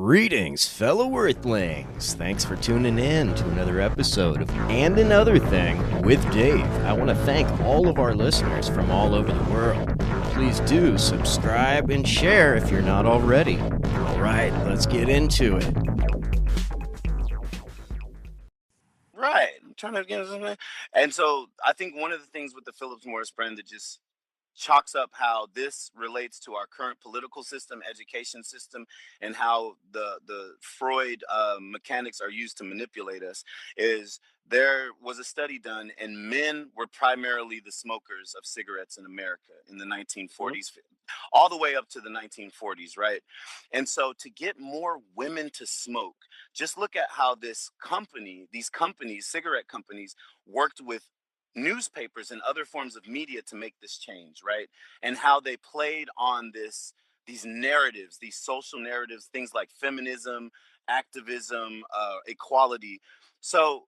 Greetings, fellow Earthlings. Thanks for tuning in to another episode of And Another Thing with Dave. I want to thank all of our listeners from all over the world. Please do subscribe and share if you're not already. All right, let's get into it. Right. I'm trying to get something. And so I think one of the things with the Phillips Morris brand that just chalks up how this relates to our current political system, education system, and how the Freud mechanics are used to manipulate us is there was a study done, and men were primarily the smokers of cigarettes in America in the 1940s, all the way up to the 1940s, right? And so to get more women to smoke, just look at how these companies, cigarette companies, worked with newspapers and other forms of media to make this change, right? And how they played on these narratives, these social narratives, things like feminism, activism, equality. So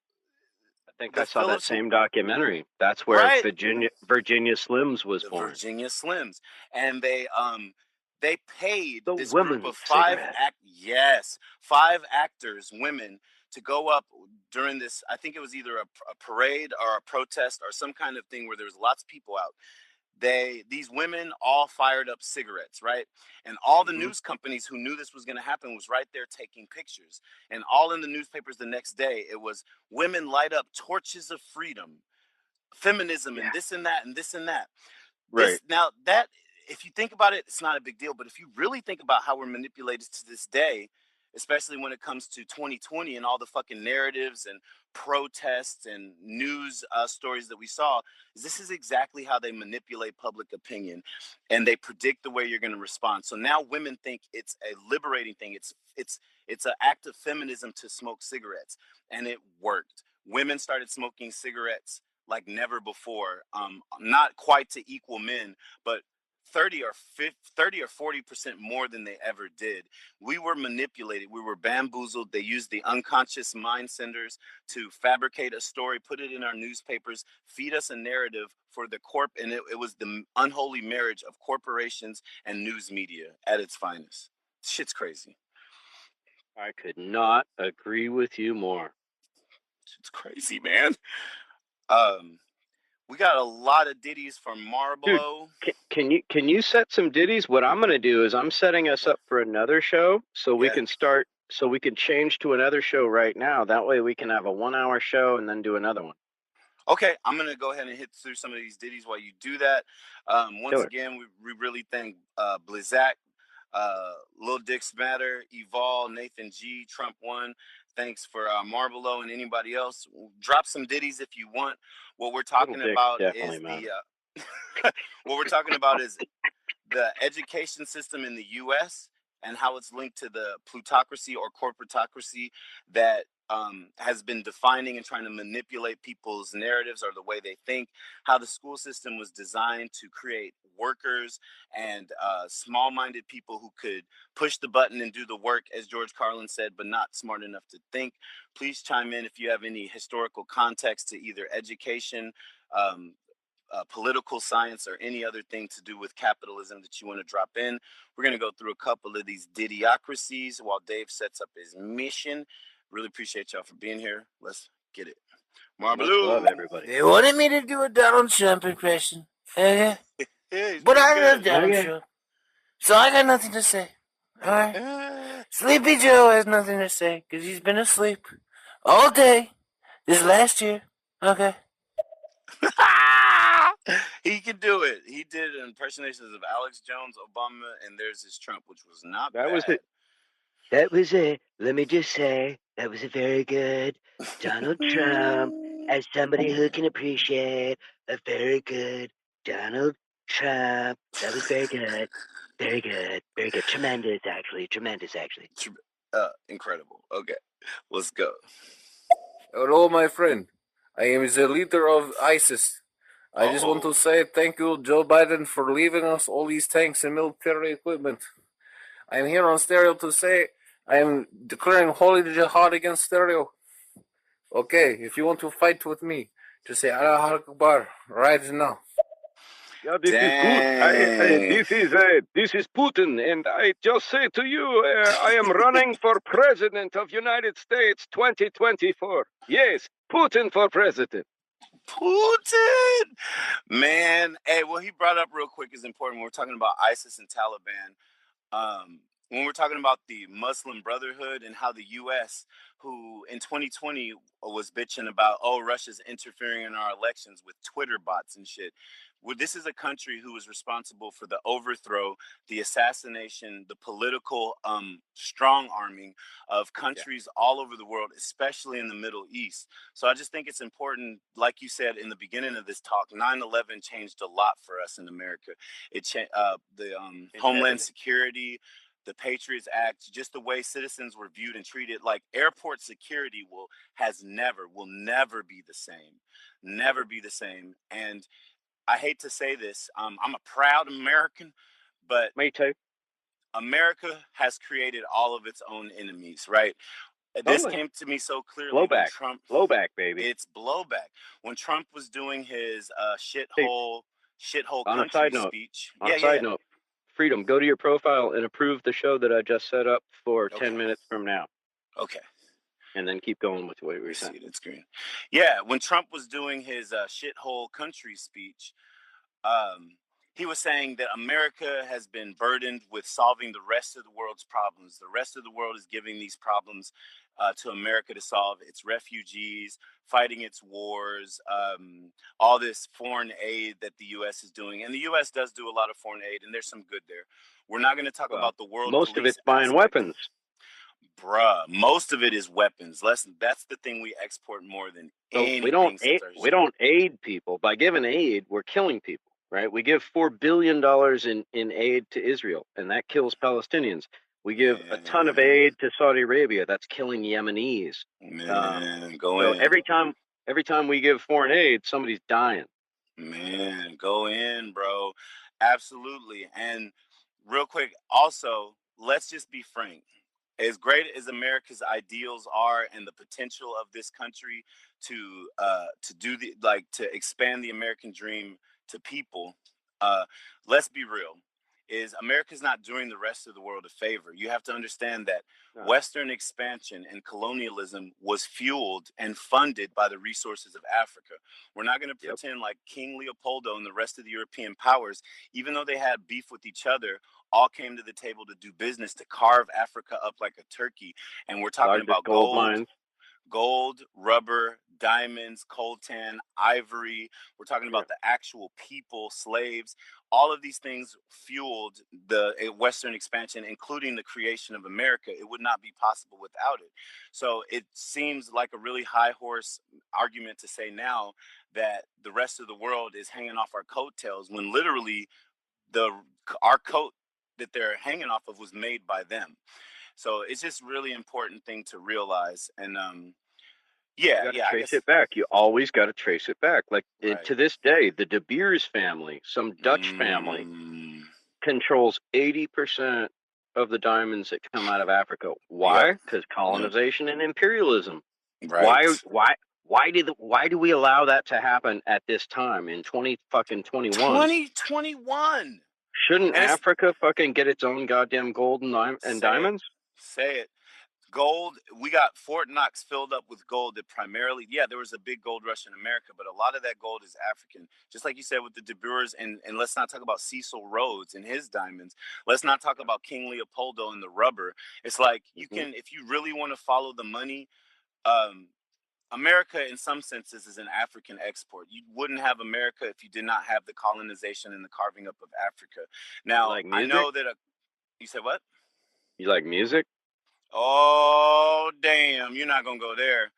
I think the I saw that Phillips, same documentary. That's where right? Virginia Slims was The born. Virginia Slims, and they paid The this group of women's cigarette. five actors, women, to go up during this. I think it was either a parade or a protest or some kind of thing where there was lots of people out. These women all fired up cigarettes, right? And all the news companies who knew this was going to happen was right there taking pictures. And all in the newspapers the next day, it was women light up torches of freedom, feminism, and this and that and this and that. Right. Now that, if you think about it, it's not a big deal. But if you really think about how we're manipulated to this day, especially when it comes to 2020 and all the fucking narratives and protests and news stories that we saw, this is exactly how they manipulate public opinion, and they predict the way you're going to respond. So now women think it's a liberating thing. It's an act of feminism to smoke cigarettes, and it worked. Women started smoking cigarettes like never before. Not quite to equal men, but 30 or 40% more than they ever did. We were manipulated. We were bamboozled. They used the unconscious mind centers to fabricate a story, put it in our newspapers, feed us a narrative for the and it was the unholy marriage of corporations and news media at its finest. Shit's crazy. I could not agree with you more. Shit's crazy, man. We got a lot of ditties from Marlboro. Dude, can you set some ditties? What I'm going to do is I'm setting us up for another show so we can start, so we can change to another show right now. That way we can have a 1 hour show and then do another one. Okay, I'm going to go ahead and hit through some of these ditties while you do that. Once again, we really thank Blizzak, Lil Dix Matter, Evol, Nathan G, Trump One. Thanks for Marlboro and anybody else. Drop some ditties if you want. What we're talking about is what we're talking about is the education system in the U.S. and how it's linked to the plutocracy or corporatocracy that has been defining and trying to manipulate people's narratives or the way they think. How the school system was designed to create workers and small-minded people who could push the button and do the work, as George Carlin said, but not smart enough to think. Please chime in if you have any historical context to either education, political science, or any other thing to do with capitalism that you want to drop in. We're going to go through a couple of these Didiocracies while Dave sets up his mission. Really appreciate y'all for being here. Let's get it. Much love, everybody. They wanted me to do a Donald Trump impression. Okay? But I love Donald Trump. So I got nothing to say. Alright? Sleepy Joe has nothing to say because he's been asleep all day this last year. Okay? He can do it. He did impersonations of Alex Jones, Obama, and there's his Trump, which was not bad. That was it. Let me just say, that was a very good Donald Trump. As somebody who can appreciate a very good Donald Trump. That was very good. Very good. Very good. Tremendous, actually. Incredible. Okay, let's go. Hello, my friend. I am the leader of ISIS. I just want to say thank you, Joe Biden, for leaving us all these tanks and military equipment. I am here on stereo to say I am declaring holy jihad against stereo. Okay, if you want to fight with me, just say Allah Akbar right now. Yeah, this is good. Dang. This is Putin, and I just say to you, I am running for president of United States 2024. Yes, Putin for president. Putin, man. Hey, what he brought up real quick is important when we're talking about ISIS and Taliban. When we're talking about the Muslim Brotherhood and how the U.S., who in 2020 was bitching about, oh, Russia's interfering in our elections with Twitter bots and shit. Well, this is a country who is responsible for the overthrow, the assassination, the political strong arming of countries all over the world, especially in the Middle East. So I just think it's important, like you said in the beginning of this talk, 9/11 changed a lot for us in America. It the Homeland Security, the Patriots Act, just the way citizens were viewed and treated. Like airport security will never be the same, never be the same. And I hate to say this, I'm a proud American, but Me too. America has created all of its own enemies, right? This came to me so clearly when Trump. Blowback, baby. It's blowback. When Trump was doing his shithole On a country side note, speech. on a side note, Freedom, go to your profile and approve the show that I just set up for 10 minutes from now. Okay. And then keep going with what we were saying. See it screen. Yeah, when Trump was doing his shithole country speech, he was saying that America has been burdened with solving the rest of the world's problems. The rest of the world is giving these problems to America to solve. Its refugees, fighting its wars, all this foreign aid that the U.S. is doing. And the U.S. does do a lot of foreign aid, and there's some good there. We're not going to talk about the world most police of it's buying weapons. Bruh, most of it is weapons. That's the thing we export more than anything. We don't aid people. By giving aid, we're killing people, right? We give $4 billion in aid to Israel, and that kills Palestinians. We give a ton of aid to Saudi Arabia. That's killing Yemenis. Man, every time we give foreign aid, somebody's dying. Man, go in, bro. Absolutely. And real quick, also, let's just be frank. As great as America's ideals are and the potential of this country to do to expand the American dream to people, let's be real. Is America's not doing the rest of the world a favor. You have to understand that Western expansion and colonialism was fueled and funded by the resources of Africa. We're not going to pretend like King Leopoldo and the rest of the European powers, even though they had beef with each other, all came to the table to do business, to carve Africa up like a turkey. And we're talking about gold, rubber, diamonds, coltan, ivory. We're talking about the actual people, slaves. All of these things fueled the Western expansion, including the creation of America. It would not be possible without it. So it seems like a really high horse argument to say now that the rest of the world is hanging off our coattails when literally our coat that they're hanging off of was made by them. So it's just really important thing to realize. And trace it back. You always got to trace it back. Like to this day, the De Beers family, some Dutch family, controls 80% of the diamonds that come out of Africa. Why? Because colonization and imperialism. Right. Why do we allow that to happen at this time in 2021? 2021. Shouldn't Africa fucking get its own goddamn gold and diamonds? Say it. Gold, we got Fort Knox filled up with gold that primarily, there was a big gold rush in America, but a lot of that gold is African. Just like you said with the De Beers, and let's not talk about Cecil Rhodes and his diamonds. Let's not talk about King Leopoldo and the rubber. It's like you can, if you really want to follow the money, America in some senses is an African export. You wouldn't have America if you did not have the colonization and the carving up of Africa. Now, I know that you said what? You like music? Oh, damn. You're not going to go there.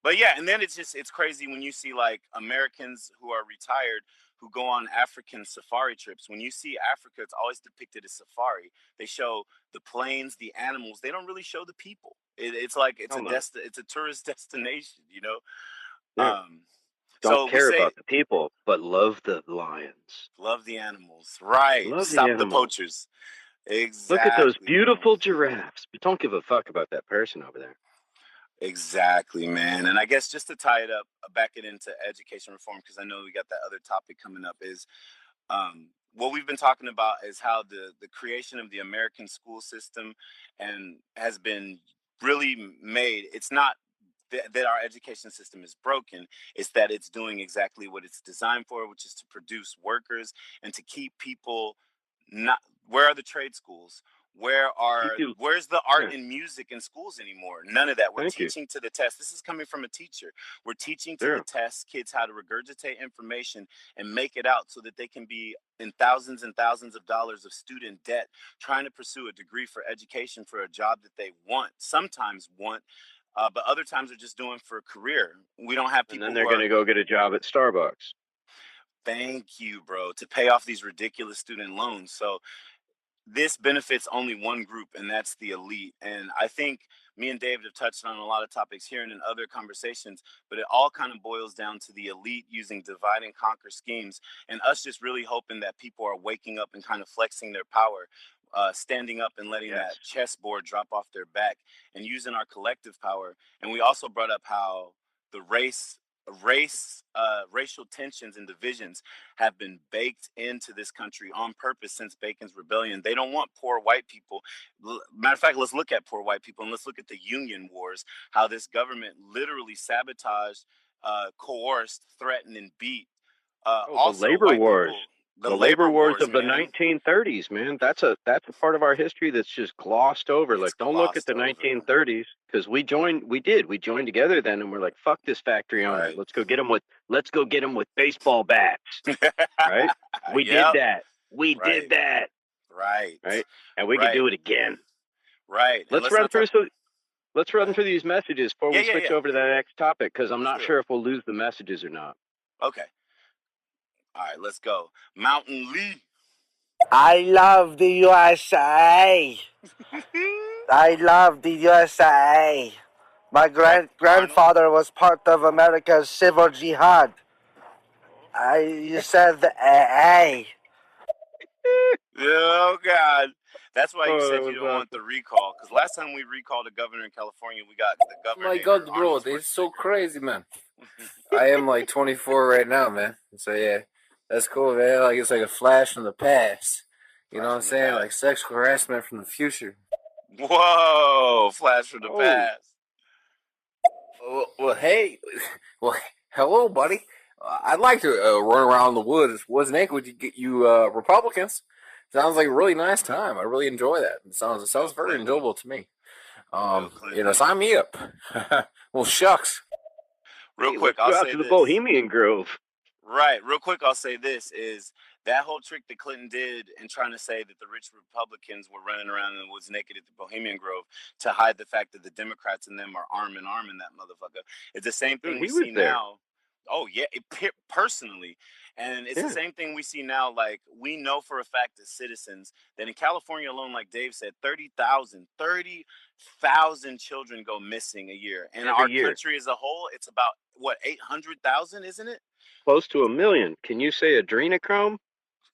But yeah, and then it's crazy when you see like Americans who are retired who go on African safari trips. When you see Africa, it's always depicted as safari. They show the plains, the animals. They don't really show the people. It's like it's a tourist destination, you know? Yeah. Don't care about the people, but love the lions. Love the animals. Right. Stop the poachers. Exactly. Look at those beautiful giraffes. But don't give a fuck about that person over there. Exactly, man. And I guess just to tie it up, back it into education reform, because I know we got that other topic coming up, is what we've been talking about is how the creation of the American school system and has been really made. It's not that our education system is broken. It's that it's doing exactly what it's designed for, which is to produce workers and to keep people not. Where are the trade schools? Where's the art and music in schools anymore? None of that. We're teaching to the test. This is coming from a teacher. We're teaching to the test kids how to regurgitate information and make it out so that they can be in thousands and thousands of dollars of student debt trying to pursue a degree for education for a job that they sometimes want, but other times they're just doing for a career. We don't have people. And then they're going to go get a job at Starbucks. Thank you, bro, to pay off these ridiculous student loans. So this benefits only one group, and that's the elite. And I think me and David have touched on a lot of topics here and in other conversations, but it all kind of boils down to the elite using divide and conquer schemes, and us just really hoping that people are waking up and kind of flexing their power, standing up and letting that chessboard drop off their back and using our collective power. And we also brought up how the racial tensions and divisions have been baked into this country on purpose since Bacon's Rebellion. They don't want poor white people. Matter of fact, let's look at poor white people and let's look at the Union Wars, how this government literally sabotaged, coerced, threatened, and beat the labor wars. The labor wars of the 1930s, man. That's a part of our history that's just glossed over. Like, don't look at the 1930s, because we joined together then, and we're like, fuck this factory owner. Let's go get them with baseball bats. Right? We did that. Did that. Right. And we can do it again. Right. Let's run through these messages before we switch over to that next topic, because I'm not sure if we'll lose the messages or not. Okay. All right, let's go. Mountain Lee. I love the USA. I love the USA. My grandfather was part of America's civil jihad. You said the AA. Oh, God. That's why you said you don't want the recall. Because last time we recalled a governor in California, we got the governor. Oh my God, bro. It's so crazy, man. I am like 24 right now, man. So, yeah. That's cool, man. Like, it's like a flash from the past. You know what I'm saying? Like sexual harassment from the future. Whoa, flash from the past. Well, hey. Well, hello, buddy. I'd like to run around the woods naked with you Republicans. Sounds like a really nice time. I really enjoy that. It sounds very enjoyable to me. Sign me up. Well, shucks. Real quick, I'll say to the Bohemian Grove. Right. Real quick, I'll say this is that whole trick that Clinton did in trying to say that the rich Republicans were running around in the woods naked at the Bohemian Grove to hide the fact that the Democrats and them are arm in arm in that motherfucker. It's the same thing we see now. Oh, yeah, personally. And it's the same thing we see now. Like, we know for a fact as citizens that in California alone, like Dave said, 30,000 children go missing a year. And our country as a whole, it's about, 800,000, isn't it? Close to 1 million. Can you say adrenochrome?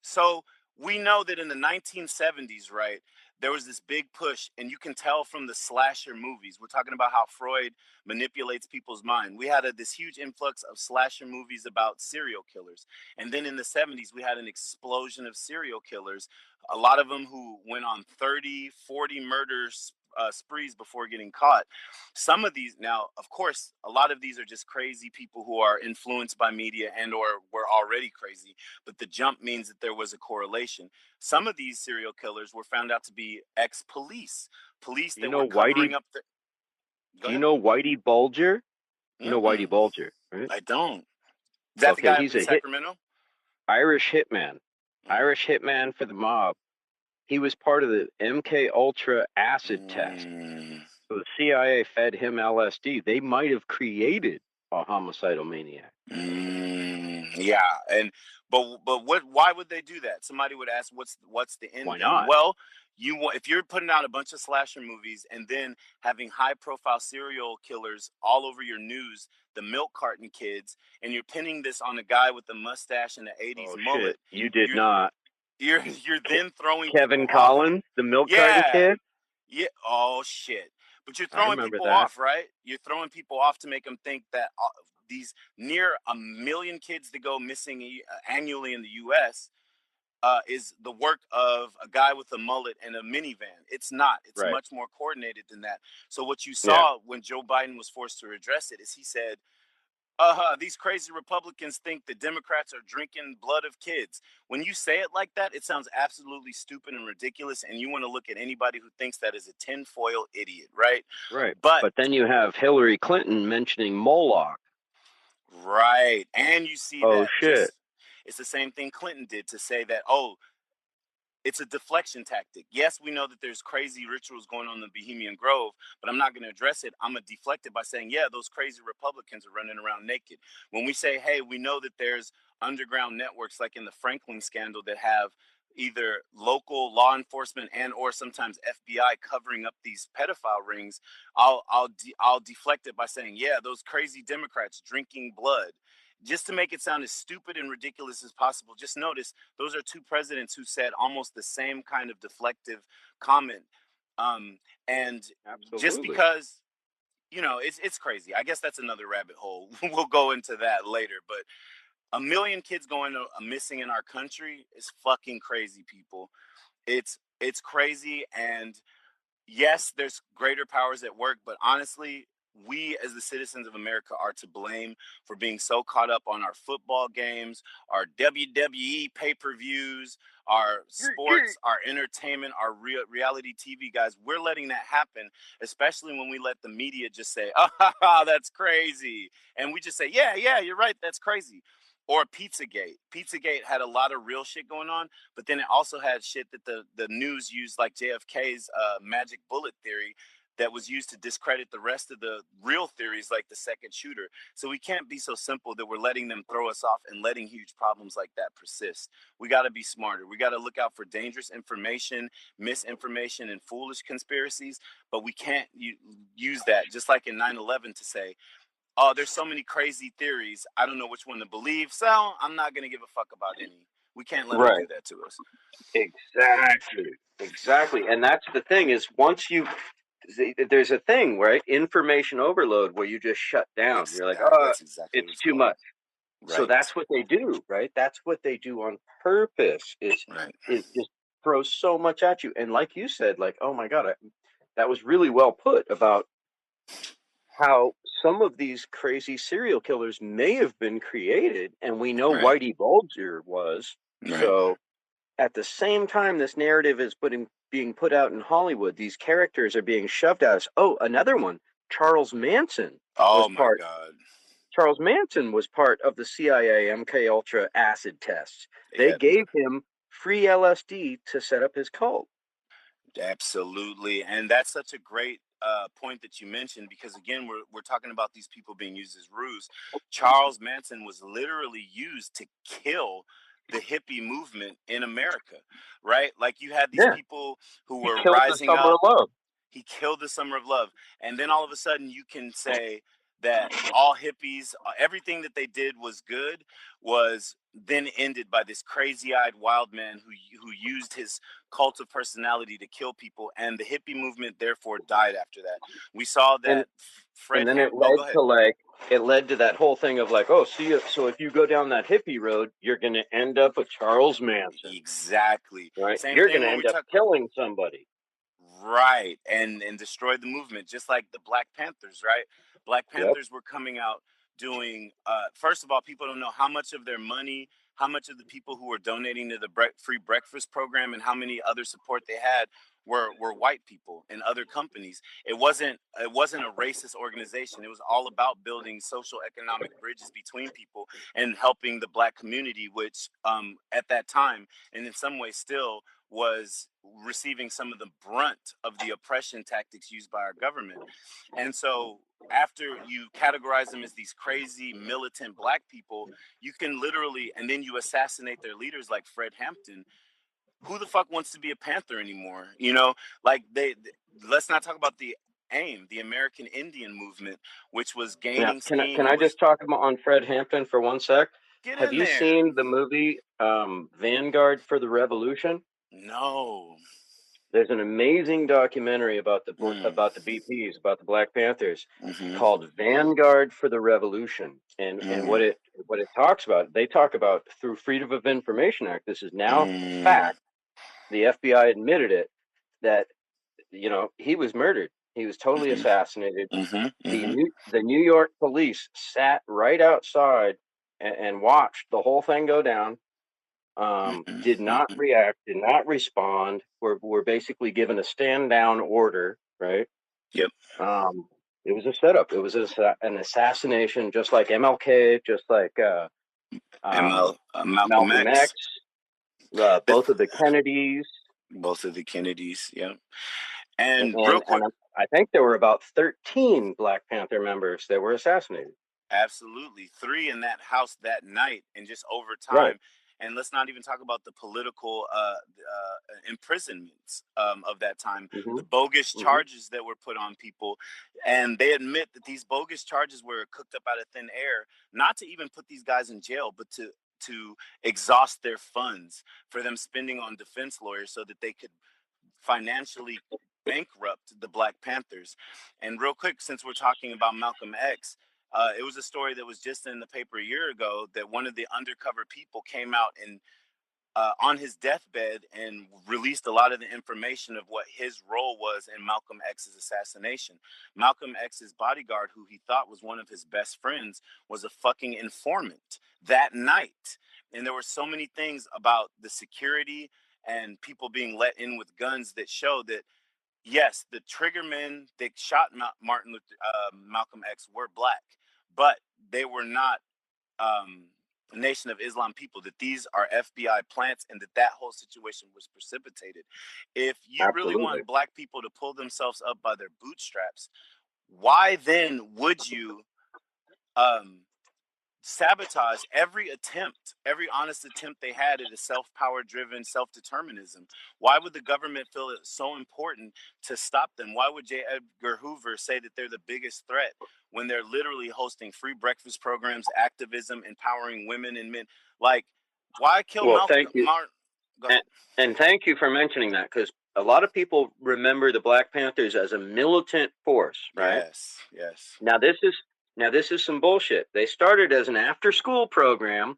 So we know that in the 1970s, right, there was this big push, and you can tell from the slasher movies. We're talking about how Freud manipulates people's mind. We had this huge influx of slasher movies about serial killers. And then in the 70s, we had an explosion of serial killers, a lot of them who went on 30, 40 murders sprees before getting caught. Some of these, now, of course, a lot of these are just crazy people who are influenced by media and or were already crazy. But the jump means that there was a correlation. Some of these serial killers were found out to be ex-police. Police that were covering up the... Do you know Whitey Bulger? You know Whitey Bulger, right? I don't. Is that the guy in Sacramento? Irish hitman. Irish hitman for the mob. He was part of the MK Ultra acid test. So the CIA fed him LSD. They might have created a homicidal maniac. Yeah, but why would they do that? Somebody would ask, what's the end? Why not? Well, if you're putting out a bunch of slasher movies and then having high profile serial killers all over your news, the milk carton kids, and you're pinning this on a guy with the mustache and the 80s mullet. Shit. You did not. You're then throwing Kevin Collins, the milk carton kid? Yeah. Oh, shit. But you're throwing people off, right? You're throwing people off to make them think that these near 1 million kids that go missing annually in the U.S. Is the work of a guy with a mullet and a minivan. It's not. It's much more coordinated than that. So what you saw when Joe Biden was forced to address it is he said, these crazy Republicans think the Democrats are drinking blood of kids. When you say it like that, it sounds absolutely stupid and ridiculous. And you want to look at anybody who thinks that is a tinfoil idiot, right? Right. But then you have Hillary Clinton mentioning Moloch. Right. And you see that it's the same thing Clinton did to say that, it's a deflection tactic. Yes, we know that there's crazy rituals going on in the Bohemian Grove, but I'm not going to address it. I'm going to deflect it by saying, yeah, those crazy Republicans are running around naked. When we say, hey, we know that there's underground networks like in the Franklin scandal that have either local law enforcement and or sometimes FBI covering up these pedophile rings, I'll deflect it by saying, yeah, those crazy Democrats drinking blood. Just to make it sound as stupid and ridiculous as possible, just notice those are two presidents who said almost the same kind of deflective comment. And Absolutely. Just because, it's crazy. I guess that's another rabbit hole. We'll go into that later. But 1 million kids going missing in our country is fucking crazy, people. It's crazy. And yes, there's greater powers at work, but honestly, we as the citizens of America are to blame for being so caught up on our football games, our WWE pay-per-views, our sports, our entertainment, our reality TV, guys. We're letting that happen, especially when we let the media just say, oh, that's crazy. And we just say, yeah, you're right, that's crazy. Or Pizzagate. Pizzagate had a lot of real shit going on, but then it also had shit that the news used, like JFK's magic bullet theory, that was used to discredit the rest of the real theories, like the second shooter. So we can't be so simple that we're letting them throw us off and letting huge problems like that persist. We got to be smarter. We got to look out for dangerous information, misinformation, and foolish conspiracies, but we can't use that, just like in 9/11, to say, oh, there's so many crazy theories, I don't know which one to believe, so I'm not going to give a fuck about any. We can't let them do that to us. Exactly. And that's the thing is, there's a thing, right? Information overload, where you just shut down. You're like, it's too much. Right. So that's what they do, right? That's what they do on purpose. It just throws so much at you. And like you said, like, oh my God, that was really well put about how some of these crazy serial killers may have been created, and we know Whitey Bulger was. So at the same time this narrative is being put out in Hollywood, these characters are being shoved at us. Oh, another one, Charles Manson. Oh my God. Charles Manson was part of the CIA MK Ultra acid tests. They gave him free LSD to set up his cult. Absolutely. And that's such a great point that you mentioned, because again, we're talking about these people being used as ruse. Charles Manson was literally used to kill the hippie movement in America, right? Like you had these people who were rising up. He killed the Summer of Love. And then all of a sudden you can say that all hippies, everything that they did was good, was then ended by this crazy-eyed wild man who used his cult of personality to kill people, and the hippie movement therefore died after that. We saw that Fred. And then it led to that whole thing of like, so if you go down that hippie road, you're going to end up with Charles Manson. Exactly. Right. You're going to end up killing somebody. Right. And destroy the movement, just like the Black Panthers, right? Black Panthers were coming out doing, first of all, people don't know how much of their money, how much of the people who were donating to the free breakfast program, and how many other support they had were white people and other companies. It wasn't a racist organization. It was all about building social economic bridges between people and helping the Black community, which at that time, and in some ways still, was receiving some of the brunt of the oppression tactics used by our government. And so after you categorize them as these crazy militant Black people, you can literally, and then you assassinate their leaders like Fred Hampton. Who the fuck wants to be a Panther anymore? Like let's not talk about the AIM, the American Indian movement, which was gaining steam. Can I just talk on Fred Hampton for 1 sec? Have you seen the movie Vanguard for the Revolution? No. There's an amazing documentary about the BPs, about the Black Panthers, called Vanguard for the Revolution, and what it talks about. They talk about through Freedom of Information Act. This is now fact. The FBI admitted it, that he was murdered. He was totally assassinated. The New York police sat right outside and watched the whole thing go down. Did not react, did not respond. We're basically given a stand down order, right? Yep. It was a setup. It was an assassination, just like MLK, just like Malcolm X, both of the Kennedys. Both of the Kennedys, yeah. And real quick, I think there were about 13 Black Panther members that were assassinated. Absolutely. 3 in that house that night, and just over time. Right. And let's not even talk about the political imprisonments of that time, the bogus charges that were put on people. And they admit that these bogus charges were cooked up out of thin air, not to even put these guys in jail, but to exhaust their funds for them spending on defense lawyers so that they could financially bankrupt the Black Panthers. And real quick, since we're talking about Malcolm X, it was a story that was just in the paper a year ago that one of the undercover people came out and on his deathbed and released a lot of the information of what his role was in Malcolm X's assassination. Malcolm X's bodyguard, who he thought was one of his best friends, was a fucking informant that night. And there were so many things about the security and people being let in with guns that show that, yes, the triggermen that shot Malcolm X were Black, but they were not Nation of Islam people, that these are FBI plants, and that whole situation was precipitated. If you really want Black people to pull themselves up by their bootstraps, why then would you sabotage every honest attempt they had at a self-power driven self-determinism? Why would the government feel it so important to stop them? Why would J. Edgar Hoover say that they're the biggest threat when they're literally hosting free breakfast programs, activism, empowering women and men? Like, why kill Malcolm? Thank you. And thank you for mentioning that, because a lot of people remember the Black Panthers as a militant force, right? Yes. Now this is some bullshit. They started as an after-school program,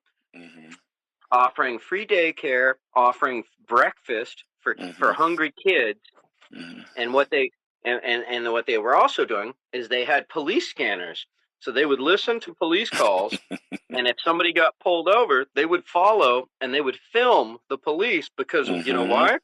offering free daycare, offering breakfast for hungry kids, and what they were also doing is they had police scanners. So they would listen to police calls, and if somebody got pulled over, they would follow and they would film the police, because you know why?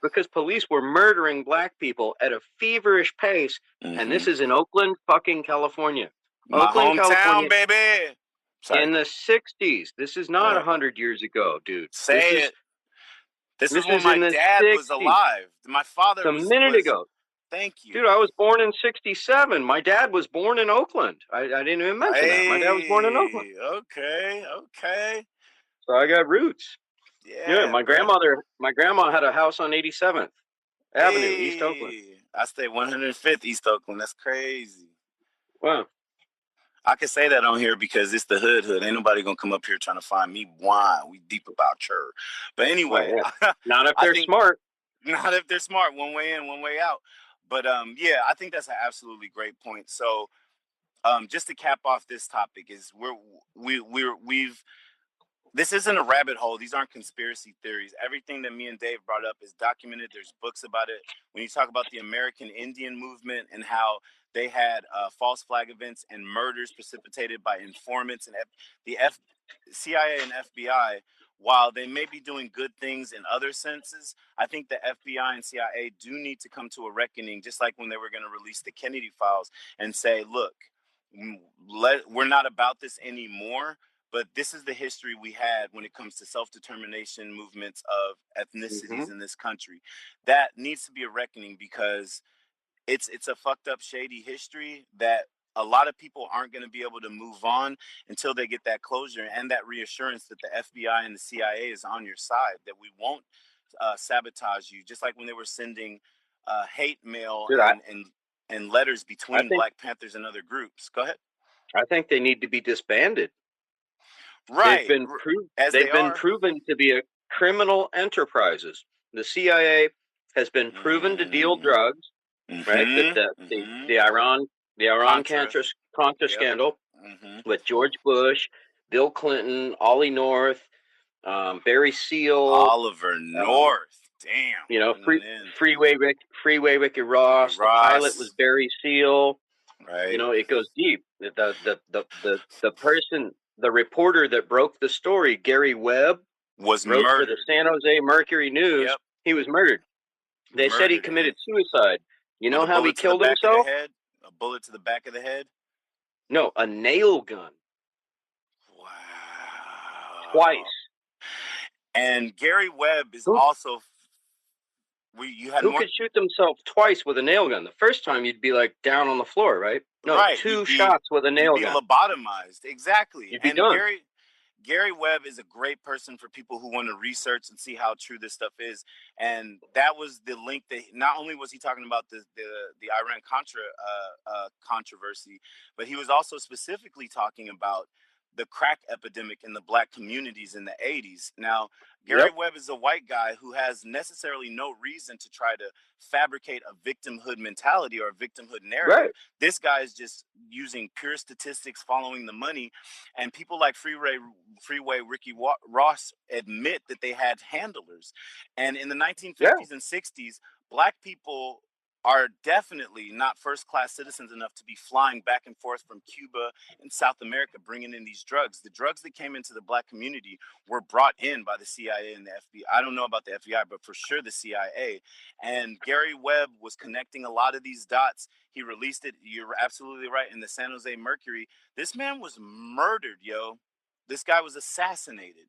Because police were murdering Black people at a feverish pace, and this is in Oakland, fucking California. My Oakland, hometown, California, baby. Sorry. In the 60s. This is not 100 years ago, dude. This is when my dad was alive. My father was a minute ago. Thank you. Dude, I was born in 67. My dad was born in Oakland. I didn't even mention that. My dad was born in Oakland. Okay. So I got roots. Yeah, my grandma had a house on 87th Avenue, East Oakland. I stay 105th East Oakland. That's crazy. Wow. I can say that on here because it's the hood. Ain't nobody gonna come up here trying to find me. Why? We deep about church. But anyway, not if they're smart. Not if they're smart. One way in, one way out. But yeah, I think that's an absolutely great point. So, just to cap off this topic, is we've. This isn't a rabbit hole. These aren't conspiracy theories. Everything that me and Dave brought up is documented. There's books about it. When you talk about the American Indian movement and how they had false flag events and murders precipitated by informants, and the CIA and FBI, while they may be doing good things in other senses, I think the FBI and CIA do need to come to a reckoning, just like when they were going to release the Kennedy files and say, look, we're not about this anymore. But this is the history we had when it comes to self-determination movements of ethnicities in this country. That needs to be a reckoning, because it's a fucked up, shady history that a lot of people aren't going to be able to move on until they get that closure and that reassurance that the FBI and the CIA is on your side, that we won't sabotage you, just like when they were sending hate mail and letters between Black Panthers and other groups. Go ahead. I think they need to be disbanded. Right. They've been proven to be criminal enterprises. The CIA has been proven to deal drugs, right? The Iran Contra scandal with George Bush, Bill Clinton, Ollie North, Barry Seal, Oliver North. Damn. You know, Freeway Ricky Ross. The pilot was Barry Seal. Right. You know, it goes deep. The person, the reporter that broke the story, Gary Webb, was wrote murdered for the San Jose Mercury News. Yep. He was murdered. They said he committed suicide. You know how he killed himself? A bullet to the back of the head? No, a nail gun. Wow. Twice. And Gary Webb is also. Who could shoot themselves twice with a nail gun? The first time you'd be like down on the floor, right? No, right. Two shots with a nail gun. You'd be lobotomized. Exactly. You'd be done. Gary Webb is a great person for people who want to research and see how true this stuff is. And that was the link that not only was he talking about the Iran Contra controversy, but he was also specifically talking about the crack epidemic in the black communities in the 80s. Now, Gary Webb is a white guy who has necessarily no reason to try to fabricate a victimhood mentality or a victimhood narrative. Right. This guy is just using pure statistics, following the money. And people like Freeway Ricky Ross admit that they had handlers. And in the 1950s and 60s, black people are definitely not first-class citizens enough to be flying back and forth from Cuba and South America, bringing in these drugs. The drugs that came into the black community were brought in by the CIA and the FBI. I don't know about the FBI, but for sure the CIA. And Gary Webb was connecting a lot of these dots. He released it. You're absolutely right. In the San Jose Mercury, this man was murdered, yo. This guy was assassinated,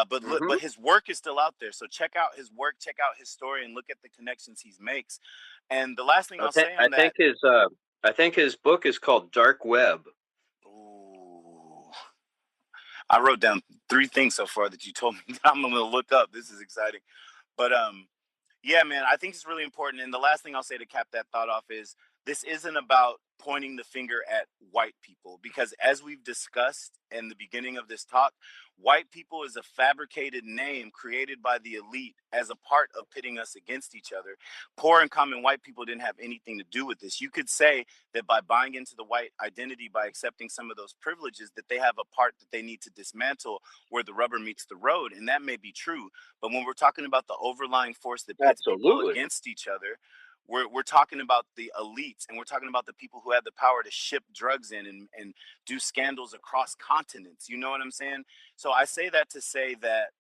but his work is still out there. So check out his work, check out his story, and look at the connections he makes. And the last thing I'll say on that, I think his book is called Dark Web. Ooh, I wrote down 3 things so far that you told me that I'm going to look up. This is exciting, but yeah, man, I think it's really important. And the last thing I'll say to cap that thought off is this isn't about pointing the finger at white people, because as we've discussed in the beginning of this talk, white people is a fabricated name created by the elite as a part of pitting us against each other. Poor and common white people didn't have anything to do with this. You could say that by buying into the white identity, by accepting some of those privileges, that they have a part that they need to dismantle where the rubber meets the road. And that may be true. But when we're talking about the overlying force that pits people against each other, we're talking about the elites, and we're talking about the people who had the power to ship drugs in and do scandals across continents. You know what I'm saying? So I say that to say that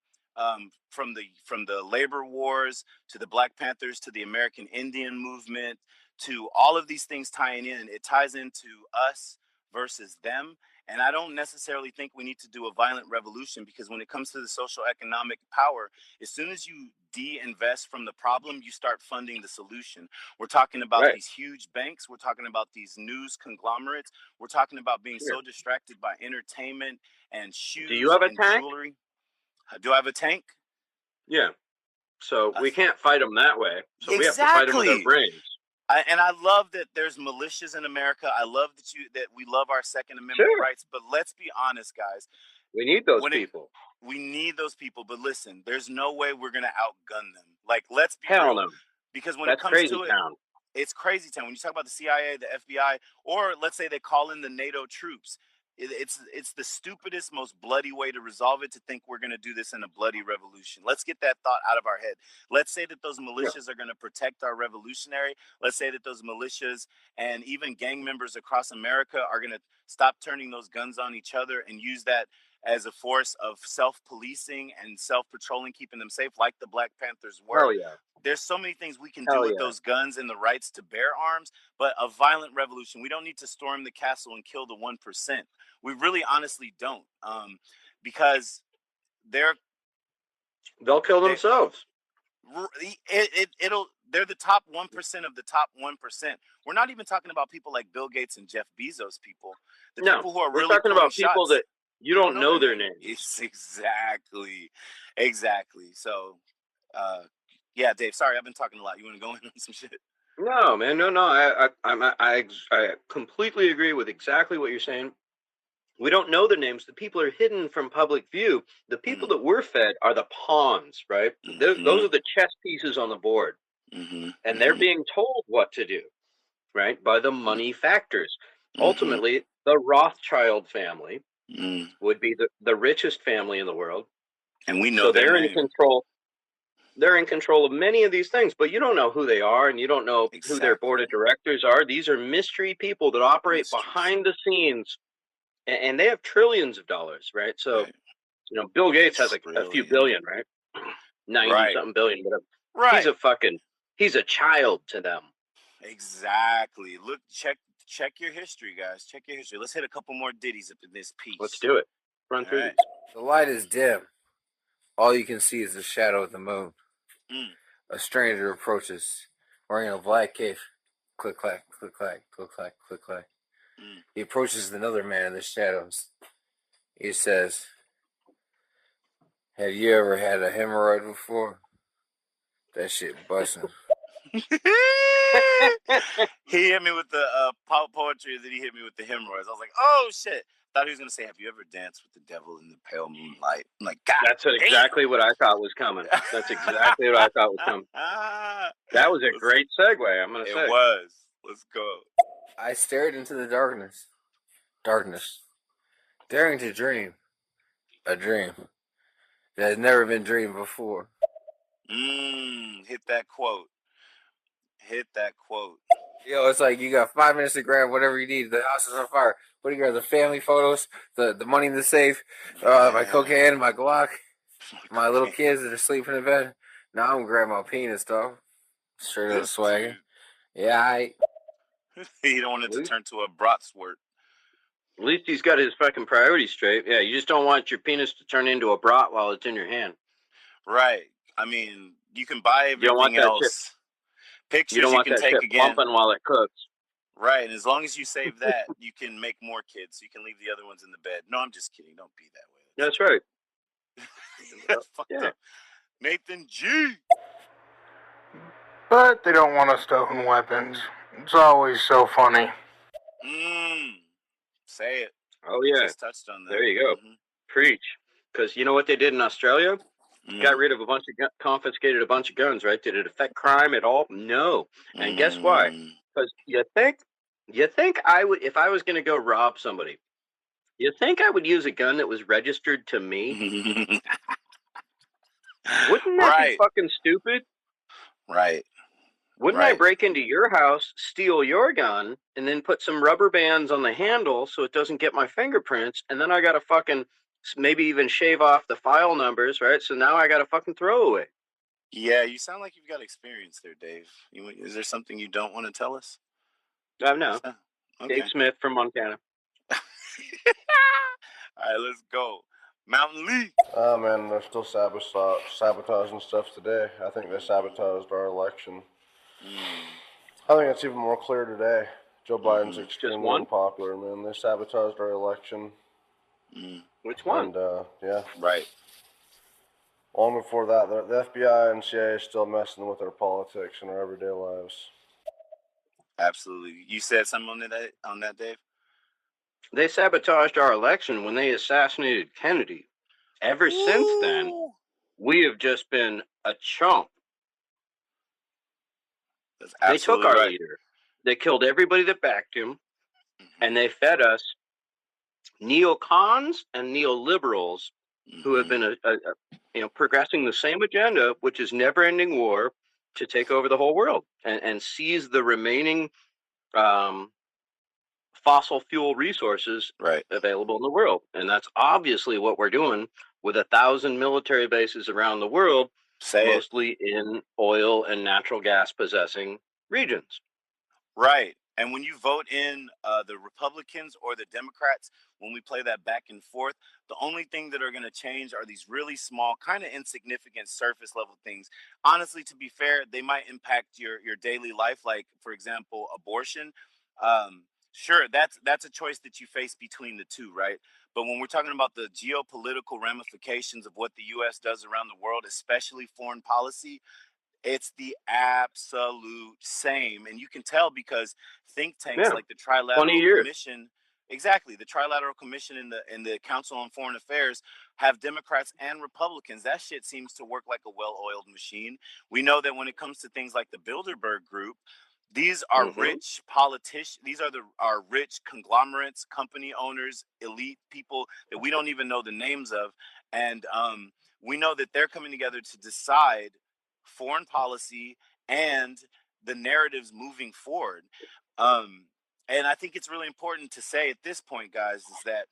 from the labor wars to the Black Panthers to the American Indian movement to all of these things tying in, it ties into us versus them. And I don't necessarily think we need to do a violent revolution, because when it comes to the social economic power, as soon as you de-invest from the problem, you start funding the solution. We're talking about these huge banks. We're talking about these news conglomerates. We're talking about being so distracted by entertainment and shoes and jewelry. Do I have a tank? Yeah. So we can't fight them that way. So we have to fight them with our brains. And I love that there's militias in America. I love that we love our Second Amendment rights. But let's be honest, guys. We need those people. We need those people. But listen, there's no way we're going to outgun them. Like, let's be real. No. Because when it comes to it, it's crazy town. When you talk about the CIA, the FBI, or let's say they call in the NATO troops, it's the stupidest, most bloody way to resolve it, to think we're going to do this in a bloody revolution. Let's get that thought out of our head. Let's say that those militias are going to protect our revolutionary. Let's say that those militias and even gang members across America are going to stop turning those guns on each other and use that as a force of self-policing and self-patrolling, keeping them safe, like the Black Panthers were. Hell yeah. There's so many things we can do with those guns and the rights to bear arms, but a violent revolution, we don't need to storm the castle and kill the 1%. We really honestly don't, because they'll kill themselves. They're the top 1% of the top 1%. We're not even talking about people like Bill Gates and Jeff Bezos people. People who are really talking about people that you don't know their names. It's exactly. So, yeah, Dave, sorry, I've been talking a lot. You want to go in on some shit? No, man, no. I completely agree with exactly what you're saying. We don't know their names. The people are hidden from public view. The people that we're fed are the pawns, right? Those are the chess pieces on the board. and they're being told what to do, right, by the money factors. Ultimately, the Rothschild family would be the richest family in the world, and we know so their they're name. in control. They're in control of many of these things, but you don't know who they are, and you don't know who their board of directors are. These are mystery people that operate behind the scenes, and they have trillions of dollars, right? So, Bill Gates has a few billion, right? 90-something billion, whatever. Right. He's a child to them. Exactly. Look, check your history, guys. Check your history. Let's hit a couple more ditties up in this piece. Let's do it. Run through these. The light is dim. All you can see is the shadow of the moon. A stranger approaches, wearing a black cape. Click, clack, click, clack, click, clack, click, clack. He approaches another man in the shadows. He says, "Have you ever had a hemorrhoid before? That shit busting." He hit me with the poetry, and then he hit me with the hemorrhoids. I was like, oh shit. Thought he was gonna say, "Have you ever danced with the devil in the pale moonlight?" I'm like, God. That's exactly what I thought was coming. That's exactly what I thought was coming. That was a great segue, I'm gonna say. It was. Let's go. I stared into the darkness, daring to dream a dream that has never been dreamed before. Hit that quote. Yo, it's like you got 5 minutes to grab whatever you need. The house is on fire. What do you grab? The family photos, the money in the safe, my cocaine, my Glock, my little kids that are sleeping in bed. Now I'm gonna grab my penis, dog. Straight up swagger. Yeah, You don't want it to turn to a bratwurst. At least he's got his fucking priorities straight. Yeah, you just don't want your penis to turn into a brat while it's in your hand. Right. I mean, you can buy everything else. Pictures you don't want can that take shit again. pumping while it cooks. Right, and as long as you save that, you can make more kids. So you can leave the other ones in the bed. No, I'm just kidding. Don't be that way. That's right. That's fucked up. Nathan G. But they don't want us to own weapons. It's always so funny. Say it. Oh, yeah. Just touched on that. There you go. Preach. Because you know what they did in Australia? Got rid of confiscated a bunch of guns, right? Did it affect crime at all? No. And guess why? Because you think I would, if I was going to go rob somebody, you think I would use a gun that was registered to me? Wouldn't that be fucking stupid? Right. Wouldn't I break into your house, steal your gun, and then put some rubber bands on the handle so it doesn't get my fingerprints, and then I got to fucking maybe even shave off the file numbers, right? So now I got to fucking throw away. Yeah, you sound like you've got experience there, Dave. Is there something you don't want to tell us? No. Okay. Dave Smith from Montana. All right, let's go. Mountain Lee. Oh, man, they're still sabotaging stuff today. I think they sabotaged our election. I think it's even more clear today. Joe Biden's extremely unpopular, man. They sabotaged our election. Which one? And, yeah. Right. Long before that, the FBI and CIA is still messing with our politics and our everyday lives. Absolutely. You said something on that, Dave? They sabotaged our election when they assassinated Kennedy. Ever since then, we have just been a chump. They took our leader. They killed everybody that backed him, and they fed us neocons and neoliberals who have been progressing the same agenda, which is never-ending war to take over the whole world and seize the remaining fossil fuel resources available in the world. And that's obviously what we're doing with 1,000 military bases around the world, mostly in oil and natural gas possessing regions. Right. And when you vote in the Republicans or the Democrats, when we play that back and forth, the only thing that are going to change are these really small, kind of insignificant surface level things. Honestly, to be fair, they might impact your daily life. Like, for example, abortion. Sure, that's a choice that you face between the two, right? But when we're talking about the geopolitical ramifications of what the U.S. does around the world, especially foreign policy, it's the absolute same. And you can tell because think tanks like the Trilateral Commission Exactly. The Trilateral Commission and the Council on Foreign Affairs have Democrats and Republicans. That shit seems to work like a well-oiled machine. We know that when it comes to things like the Bilderberg Group, these are rich politicians. These are rich conglomerates, company owners, elite people that we don't even know the names of, and we know that they're coming together to decide foreign policy and the narratives moving forward. And I think it's really important to say at this point, guys, is that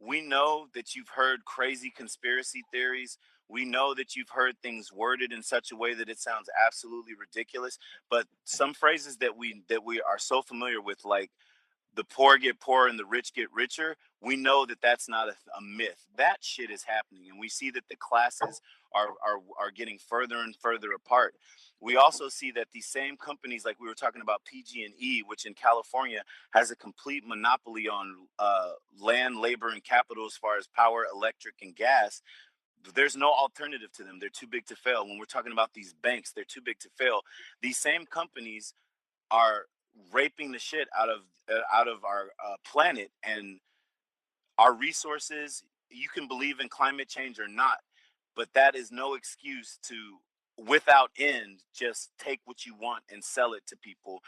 we know that you've heard crazy conspiracy theories. We know that you've heard things worded in such a way that it sounds absolutely ridiculous. But some phrases that we are so familiar with, like the poor get poorer and the rich get richer, we know that that's not a myth. That shit is happening, and we see that the classes are getting further and further apart. We also see that these same companies, like we were talking about PG&E, which in California has a complete monopoly on land, labor, and capital as far as power, electric, and gas. There's no alternative to them. They're too big to fail. When we're talking about these banks, they're too big to fail. These same companies are raping the shit out of our planet and our resources. You can believe in climate change or not, but that is no excuse to, without end, just take what you want and sell it to people.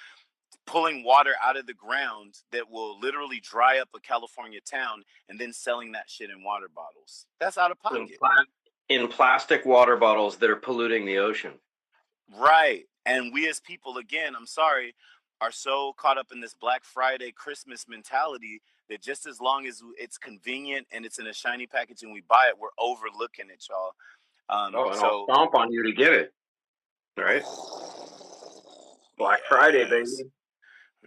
Pulling water out of the ground that will literally dry up a California town and then selling that shit in water bottles. That's out of pocket. In plastic water bottles that are polluting the ocean. Right. And we as people, again, I'm sorry, are so caught up in this Black Friday Christmas mentality that just as long as it's convenient and it's in a shiny package and we buy it, we're overlooking it, y'all. And I'll stomp on you to get it. Right? Black Friday, baby.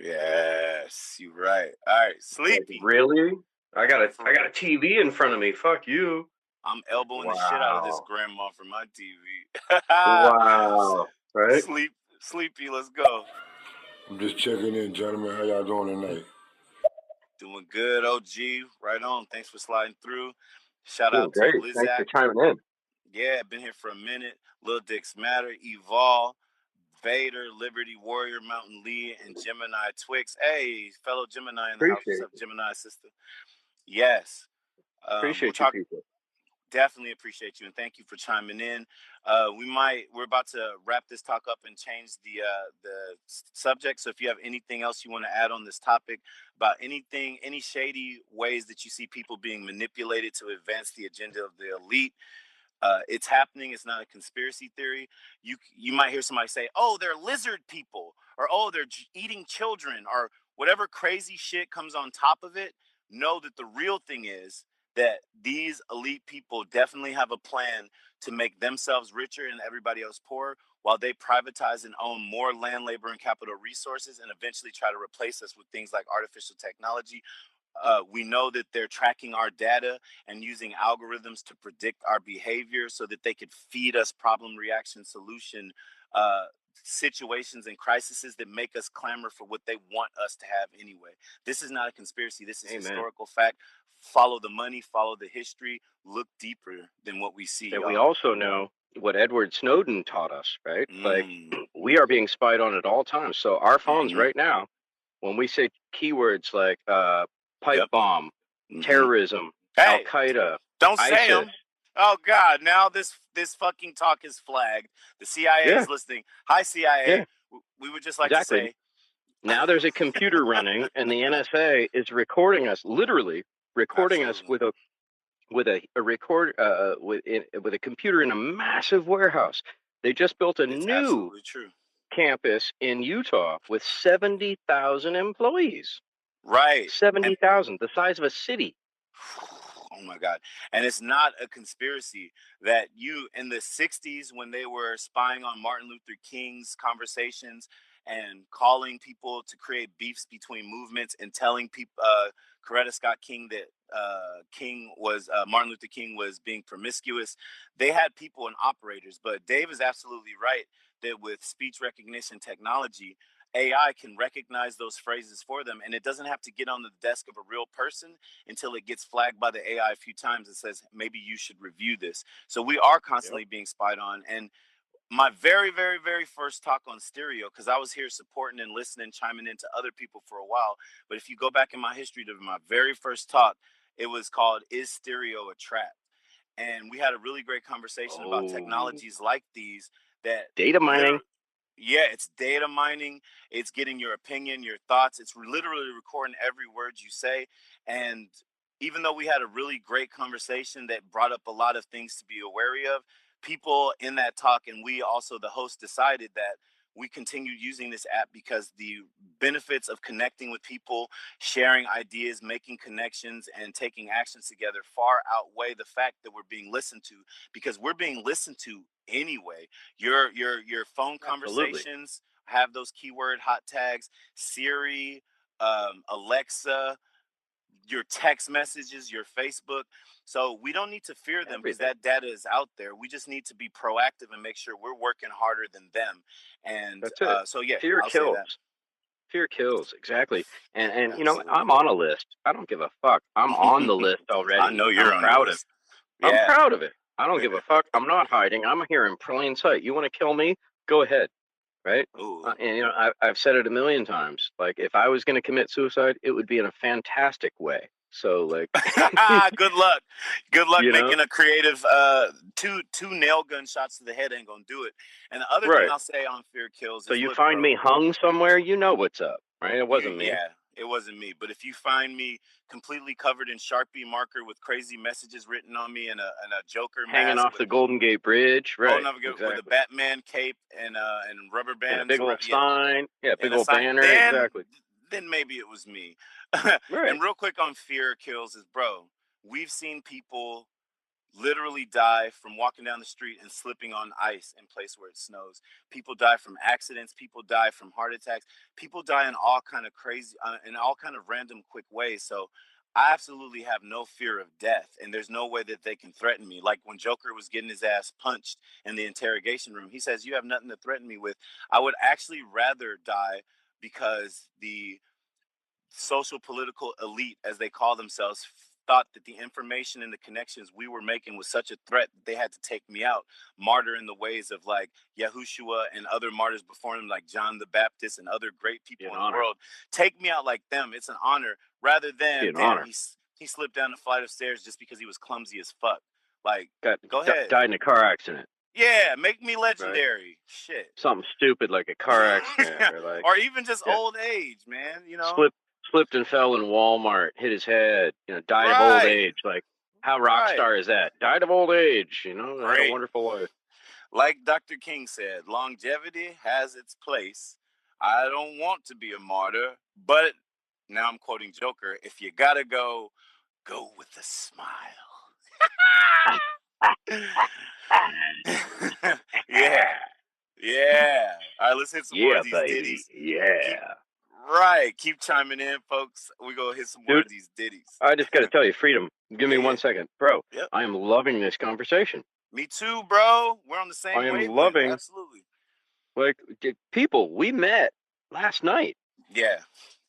Yes, you're right. All right, Sleepy. Like, really? I got a TV in front of me. Fuck you. I'm elbowing the shit out of this grandma from my TV. Wow. Right? Sleepy, let's go. I'm just checking in, gentlemen. How y'all doing tonight? Doing good, OG. Right on. Thanks for sliding through. Shout out to Lizak. Thanks for chiming in. Yeah, been here for a minute. Lil Dicks Matter, Evol, Vader, Liberty Warrior, Mountain Lee, and Gemini Twix. Hey, fellow Gemini in the house. What's up, Gemini sister? Yes. Appreciate you people. Definitely appreciate you, and thank you for chiming in. We're about to wrap this talk up and change the subject. So if you have anything else you want to add on this topic about anything, any shady ways that you see people being manipulated to advance the agenda of the elite, it's happening. It's not a conspiracy theory. You might hear somebody say, "Oh, they're lizard people," or "Oh, they're eating children," or whatever crazy shit comes on top of it. Know that the real thing is that these elite people definitely have a plan to make themselves richer and everybody else poorer, while they privatize and own more land, labor, and capital resources, and eventually try to replace us with things like artificial technology. We know that they're tracking our data and using algorithms to predict our behavior so that they could feed us problem, reaction, solution situations and crises that make us clamor for what they want us to have anyway. This is not a conspiracy. This is historical fact. Follow the money, follow the history, look deeper than what we see. And we also know what Edward Snowden taught us, right? Like, we are being spied on at all times. So our phones right now, when we say keywords like pipe bomb, terrorism, Al-Qaeda, don't ISIS, say them. Oh God! Now this fucking talk is flagged. The CIA is listening. Hi CIA. Yeah. We would just like to say. Now there's a computer running, and the NSA is recording us, literally recording us with a computer in a massive warehouse. They just built a new campus in Utah with 70,000 employees. Right. 70,000, the size of a city. Oh my God. And it's not a conspiracy that in the 60s, when they were spying on Martin Luther King's conversations and calling people to create beefs between movements and telling people, Coretta Scott King, that Martin Luther King was being promiscuous. They had people and operators, but Dave is absolutely right that with speech recognition technology, AI can recognize those phrases for them, and it doesn't have to get on the desk of a real person until it gets flagged by the AI a few times and says, maybe you should review this. So we are constantly being spied on. And My very, very, very first talk on stereo, because I was here supporting and listening, chiming into other people for a while. But if you go back in my history to my very first talk, it was called "Is Stereo a Trap?" And we had a really great conversation about technologies like these that data mining. Yeah, it's data mining. It's getting your opinion, your thoughts. It's literally recording every word you say. And even though we had a really great conversation that brought up a lot of things to be wary of, people in that talk, and we also, the host, decided that we continued using this app because the benefits of connecting with people, sharing ideas, making connections, and taking actions together far outweigh the fact that we're being listened to, because we're being listened to anyway. Your phone conversations have those keyword hot tags. Siri, Alexa, your text messages, your Facebook. So we don't need to fear them because that data is out there. We just need to be proactive and make sure we're working harder than them. And that's it. So yeah, Fear I'll kills. say that. Fear kills, exactly. And you know, I'm on a list. I don't give a fuck. I'm on the list already. I know you're I'm proud of it. Yeah. I'm proud of it. I don't give a fuck. I'm not hiding. I'm here in plain sight. You want to kill me? Go ahead. Right? And you know, I've said it a million times. Like, if I was going to commit suicide, it would be in a fantastic way. So, like, good luck. Good luck making know? a creative. Two nail gun shots to the head ain't gonna do it. And the other thing I'll say on Fear Kills is, so you find me hung somewhere, you know what's up, right? It wasn't me. Yeah, it wasn't me. But if you find me completely covered in Sharpie marker with crazy messages written on me and a Joker hanging mask off the Golden Gate Bridge, right? Exactly. With a Batman cape and rubber bands, and a big old sign, big old banner, exactly. Then maybe it was me. Right. And real quick on Fear Kills is, bro, we've seen people literally die from walking down the street and slipping on ice in place where it snows. People die from accidents. People die from heart attacks. People die in all kind of crazy, in all kind of random, quick ways. So I absolutely have no fear of death, and there's no way that they can threaten me. Like when Joker was getting his ass punched in the interrogation room, he says, "You have nothing to threaten me with." I would actually rather die because the social political elite, as they call themselves, thought that the information and the connections we were making was such a threat that they had to take me out, martyr in the ways of like Yahushua and other martyrs before him, like John the Baptist and other great people in the world. Take me out like them. It's an honor, rather than he slipped down a flight of stairs just because he was clumsy as fuck. Like, go ahead. Died in a car accident. Yeah, make me legendary. Right? Shit. Something stupid like a car accident, or even just old age, man. You know, slipped and fell in Walmart, hit his head. You know, died of old age. Like, how rock star is that? Died of old age. You know, had a wonderful life. Like Dr. King said, longevity has its place. I don't want to be a martyr, but now I'm quoting Joker. If you gotta go, go with a smile. Yeah. All right, let's hit some more of these ditties. Keep chiming in, folks. We go hit some more of these ditties. I just got to tell you, Freedom, give me 1 second. Bro, I am loving this conversation. Me too, bro. We're on the same wavelength. I am loving. Absolutely. Like, people, we met last night. Yeah,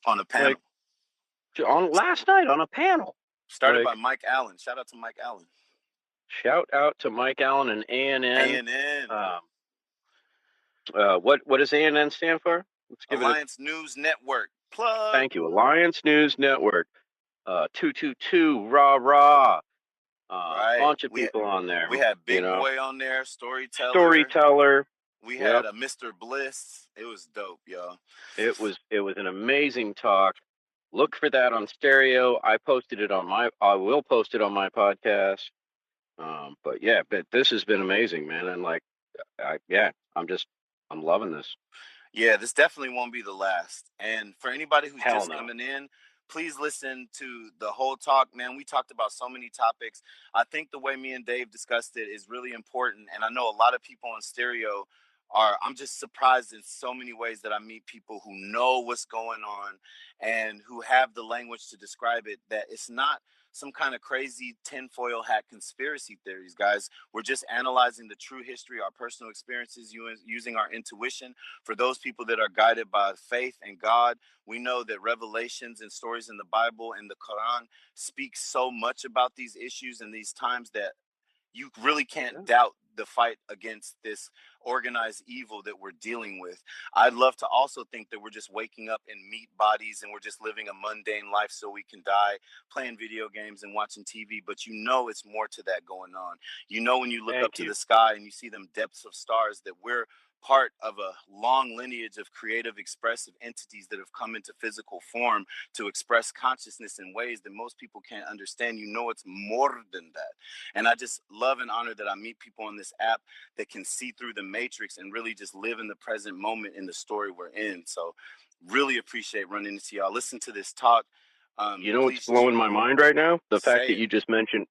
on a panel. Last night on a panel. Started by Mike Allen. Shout out to Mike Allen. Shout out to Mike Allen and ANN. What does ANN stand for? Let's give Alliance News Network. Plug. Thank you, Alliance News Network. 222 rah. Bunch of people on there. We had Big Boy on there, storyteller. We had a Mr. Bliss. It was dope, y'all. It was an amazing talk. Look for that on stereo. I will post it on my podcast. But this has been amazing, man. And I'm loving this. Yeah, this definitely won't be the last. And for anybody who's coming in, please listen to the whole talk, man. We talked about so many topics. I think the way me and Dave discussed it is really important. And I know a lot of people on stereo I'm just surprised in so many ways that I meet people who know what's going on and who have the language to describe it, that it's not some kind of crazy tinfoil hat conspiracy theories, guys. We're just analyzing the true history, our personal experiences, using our intuition. For those people that are guided by faith and God, we know that revelations and stories in the Bible and the Quran speak so much about these issues and these times that you really can't doubt the fight against this organized evil that we're dealing with. I'd love to also think that we're just waking up in meat bodies and we're just living a mundane life so we can die, playing video games and watching TV. But you know it's more to that going on. You know, when you look up to the sky and you see them depths of stars, that we're part of a long lineage of creative, expressive entities that have come into physical form to express consciousness in ways that most people can't understand. You know, it's more than that. And I just love and honor that I meet people on this app that can see through the matrix and really just live in the present moment in the story we're in. So really appreciate running into y'all. Listen to this talk. You know what's blowing my mind right now? The fact that you just mentioned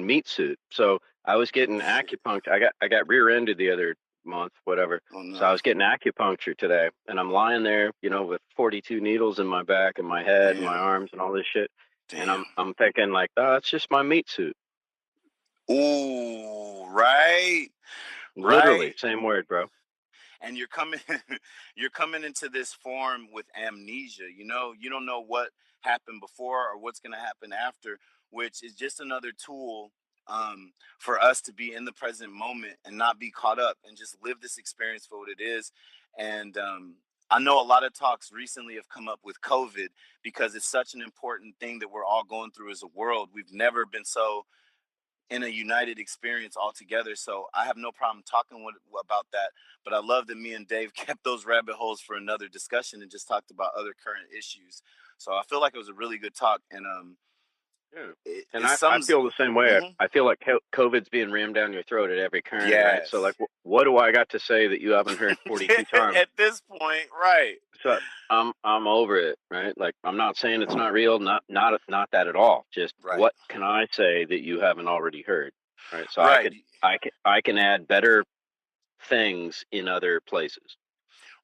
meat suit. So I was getting acupuncture. I got rear-ended the other month, whatever. Oh, no. So I was getting acupuncture today, and I'm lying there, you know, with 42 needles in my back and my head and my arms and all this shit. Damn. And I'm thinking like, oh, it's just my meat suit. Ooh, right. Literally, same word, bro. And you're coming into this form with amnesia. You know, you don't know what happened before or what's going to happen after, which is just another tool for us to be in the present moment and not be caught up and just live this experience for what it is. And I know a lot of talks recently have come up with COVID because it's such an important thing that we're all going through as a world. We've never been so in a united experience altogether. So I have no problem talking about that. But I love that me and Dave kept those rabbit holes for another discussion and just talked about other current issues. So I feel like it was a really good talk. And I feel the same way. Mm-hmm. I feel like COVID's being rammed down your throat at every turn, right? So like, what do I got to say that you haven't heard 42 times? At this point, right. So I'm over it, right? Like, I'm not saying it's not real, not that at all. Just what can I say that you haven't already heard, right? So I can add better things in other places.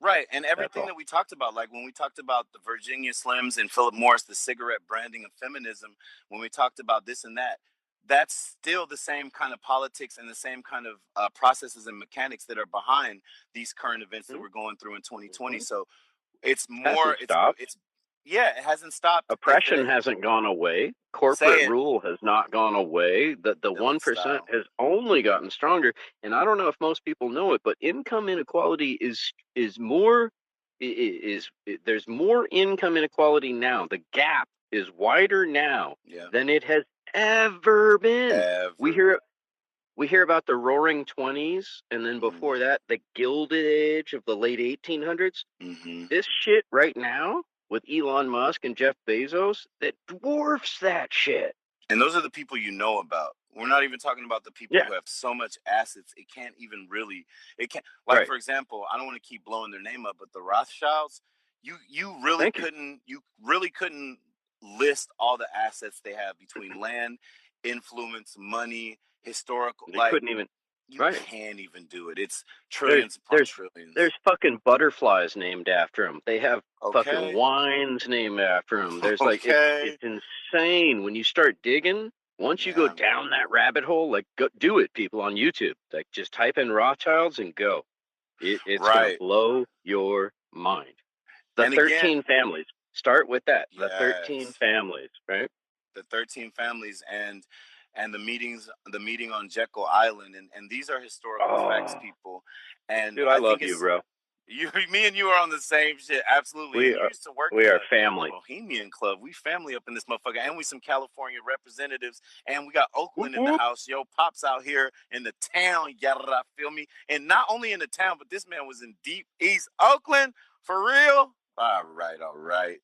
Right, and everything that we talked about, like when we talked about the Virginia Slims and Philip Morris, the cigarette branding of feminism, when we talked about this and that, that's still the same kind of politics and the same kind of processes and mechanics that are behind these current events that we're going through in 2020. So it's more, it hasn't stopped. Oppression hasn't gone away. Corporate rule has not gone away. The 1% has only gotten stronger. And I don't know if most people know it, but income inequality there's more income inequality now. The gap is wider now than it has ever been. We hear about the Roaring 20s, and then before that, the Gilded Age of the late 1800s. Mm-hmm. This shit right now, with Elon Musk and Jeff Bezos, that dwarfs that shit. And those are the people you know about. We're not even talking about the people who have so much assets, it can't even really, for example, I don't want to keep blowing their name up, but the Rothschilds, you really couldn't list all the assets they have between land, influence, money, historical. They couldn't even. You can't even do it. It's trillions upon trillions. There's fucking butterflies named after them. They have fucking wines named after them. There's like, it's insane when you start digging. Once you go down that rabbit hole, like, go do it, people on YouTube. Like, just type in Rothschilds and go. It's gonna blow your mind. The 13 families. Start with that. The 13 families, right? The 13 families and the meeting on Jekyll Island, and these are historical facts, people. And dude, I love you, bro. Me and you are on the same shit, absolutely. We used to work. We are family. Bohemian Club. We family up in this motherfucker, and we some California representatives, and we got Oakland in the house. Yo, Pops out here in the town, yada, feel me? And not only in the town, but this man was in deep East Oakland for real. All right.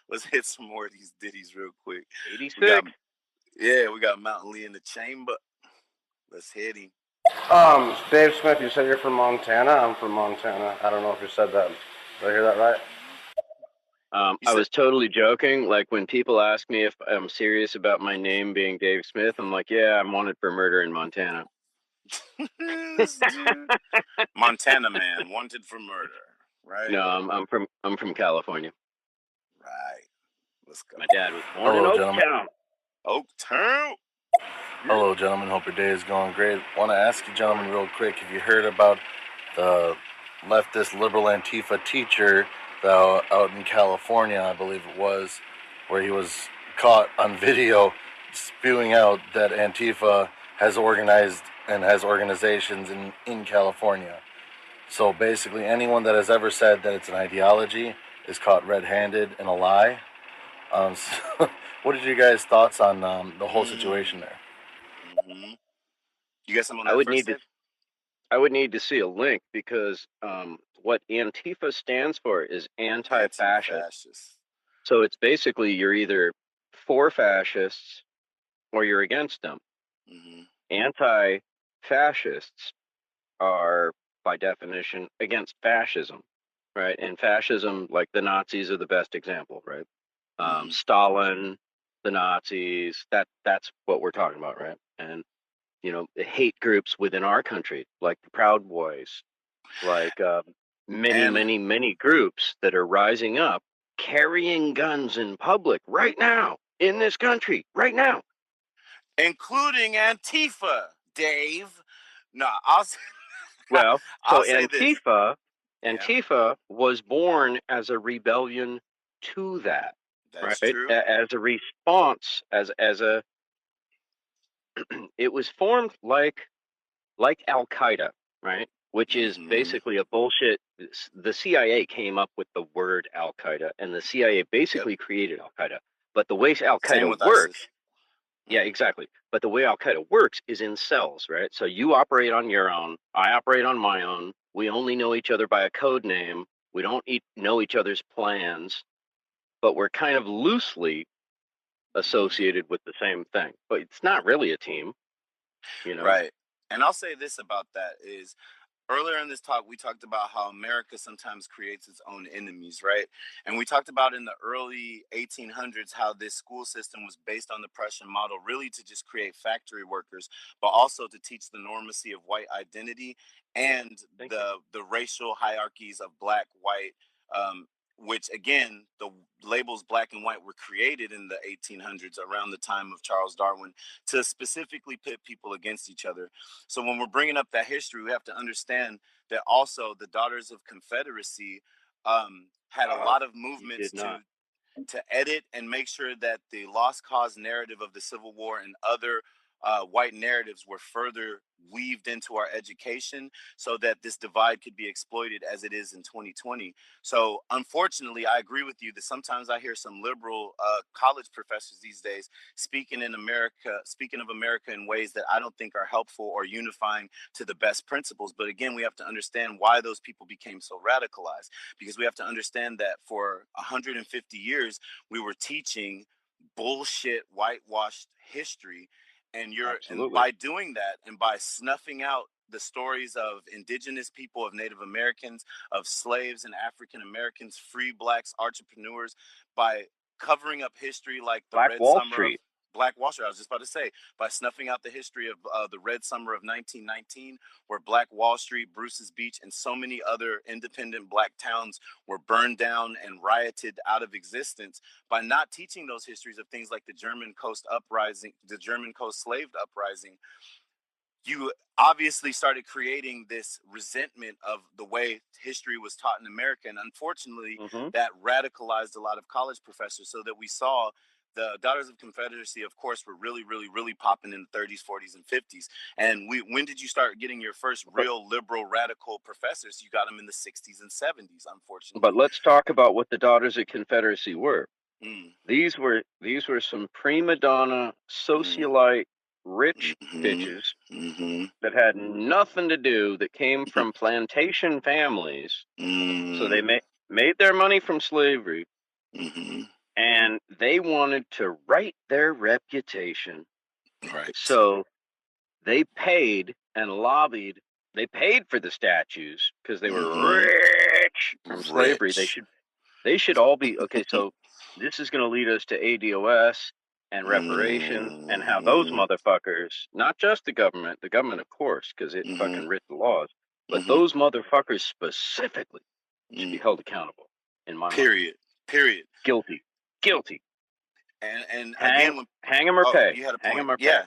Let's hit some more of these ditties real quick. 86. We got Mountain Lee in the chamber. Let's hit him. Dave Smith, you said you're from Montana. I'm from Montana. I don't know if you said that. Did I hear that right? I was totally joking. Like, when people ask me if I'm serious about my name being Dave Smith, I'm like, yeah, I'm wanted for murder in Montana. Montana man, wanted for murder, right? No, I'm from California. Right. Let's go. My dad was born in Oaktown. Oaktown. Hello, gentlemen. Hope your day is going great. Want to ask you, gentlemen, real quick, if you heard about the leftist liberal Antifa teacher out in California, I believe it was, where he was caught on video spewing out that Antifa has organized and has organizations in California. So basically, anyone that has ever said that it's an ideology is caught red-handed in a lie. So what are you guys' thoughts on the whole situation there? Mm-hmm. You got some on that first, Dave? I would need to see a link because what Antifa stands for is anti-fascist. So it's basically you're either for fascists or you're against them. Mm-hmm. Anti-fascists are, by definition, against fascism, right? And fascism, like the Nazis, are the best example, right? Stalin, the Nazis, that's what we're talking about, right? And the hate groups within our country, like the Proud Boys, like many groups that are rising up, carrying guns in public right now in this country, right now, including Antifa, Dave. No, I'll say, well, I'll so say this. Antifa was born as a rebellion to that. That's right? true. As a response, as a it was formed like Al Qaeda, right? Which is basically a bullshit. The CIA came up with the word Al Qaeda, and the CIA basically created Al Qaeda. But the way Al Qaeda works, yeah, exactly. But the way Al Qaeda works is in cells, right? So you operate on your own, I operate on my own. We only know each other by a code name. We don't know each other's plans, but we're kind of loosely associated with the same thing. But it's not really a team, Right. And I'll say this about that is, earlier in this talk, we talked about how America sometimes creates its own enemies, right? And we talked about in the early 1800s how this school system was based on the Prussian model, really to just create factory workers, but also to teach the normacy of white identity and the racial hierarchies of black, white, which again, the labels black and white were created in the 1800s around the time of Charles Darwin to specifically pit people against each other. So when we're bringing up that history, we have to understand that also the Daughters of Confederacy had a lot of movements to edit and make sure that the lost cause narrative of the Civil War and other white narratives were further weaved into our education so that this divide could be exploited as it is in 2020. So unfortunately, I agree with you that sometimes I hear some liberal college professors these days speaking of America in ways that I don't think are helpful or unifying to the best principles. But again, we have to understand why those people became so radicalized, because we have to understand that for 150 years, we were teaching bullshit whitewashed history, and by doing that and by snuffing out the stories of indigenous people, of Native Americans, of slaves and African Americans, free blacks, entrepreneurs, by covering up history like the Black Wall Street, I was just about to say, by snuffing out the history of the Red Summer of 1919, where Black Wall Street, Bruce's Beach, and so many other independent black towns were burned down and rioted out of existence. By not teaching those histories of things like the German Coast Uprising, the German Coast Slave Uprising, you obviously started creating this resentment of the way history was taught in America. And unfortunately, that radicalized a lot of college professors, so that we saw the Daughters of Confederacy, of course, were really, really, really popping in the 30s, 40s, and 50s. And when did you start getting your first real liberal radical professors? You got them in the 60s and 70s, unfortunately. But let's talk about what the Daughters of Confederacy were. These were some prima donna, socialite, rich bitches that had nothing to do, that came from plantation families. So they made their money from slavery, and they wanted to right their reputation. Right. So they paid and lobbied. They paid for the statues because they were rich from slavery. They should all be okay. So this is going to lead us to ADOS and reparations, and how those motherfuckers, not just the government, of course, because it fucking writ the laws, but those motherfuckers specifically should be held accountable, in my mind. Period. Guilty. And again, hang them or pay. You had a point. Hang them or pay.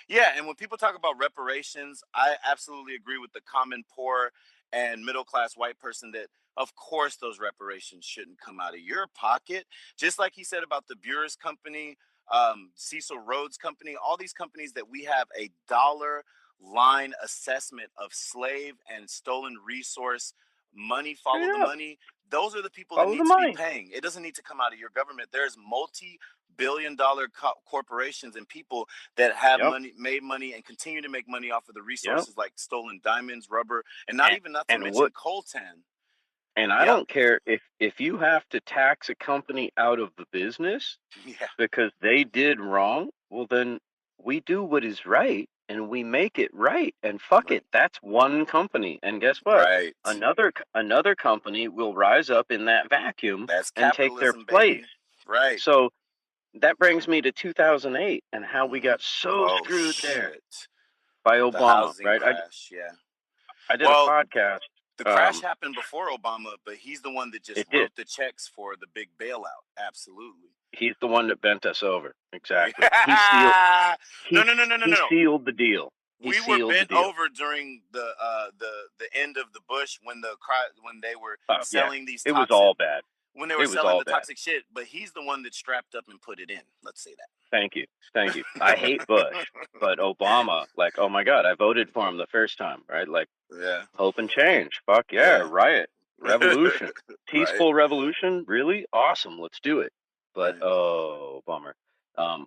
Yeah, and when people talk about reparations, I absolutely agree with the common poor and middle class white person that, of course, those reparations shouldn't come out of your pocket. Just like he said about the Beers Company, Cecil Rhodes Company, all these companies that we have a dollar line assessment of slave and stolen resource money, follow the money. Those are the people that need to be paying. It doesn't need to come out of your government. There's multi-billion-dollar corporations and people that have money, made money, and continue to make money off of the resources like stolen diamonds, rubber, and not to mention coltan. And I don't care if you have to tax a company out of the business because they did wrong, well, then we do what is right and we make it right. And fuck it, that's one company. And guess what? Another company will rise up in that vacuum and take their place. Baby. Right. So that brings me to 2008 and how we got so screwed there by Obama, the housing right? Crash, I did a podcast. The crash happened before Obama, but he's the one that just wrote the checks for the big bailout. Absolutely. He's the one that bent us over. Exactly. No. He sealed the deal. We were bent over during the end of the Bush when they were selling these. It was all bad. When they were selling the toxic shit, but he's the one that strapped up and put it in. Let's say that. Thank you. I hate Bush, but Obama, like, oh my God, I voted for him the first time, right? Like, hope and change. Fuck yeah, riot, revolution, peaceful revolution. Really awesome. Let's do it. But oh, bummer. For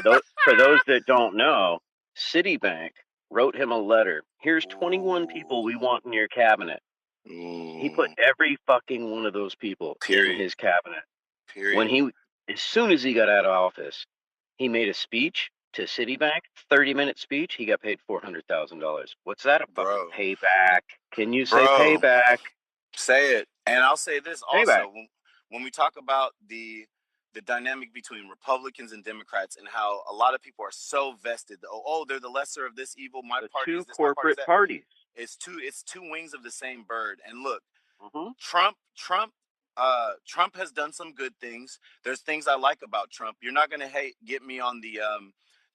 those that don't know, Citibank wrote him a letter. Here's 21 people we want in your cabinet. He put every fucking one of those people in his cabinet. As soon as he got out of office, he made a speech to Citibank, 30-minute speech. He got paid $400,000. What's that about? Payback. Can you say payback? Say it. And I'll say this also. When we talk about the dynamic between Republicans and Democrats and how a lot of people are so vested. Oh, they're the lesser of this evil. My party is this. Corporate parties. It's two wings of the same bird. And look, Trump has done some good things. There's things I like about Trump. You're not gonna get me on the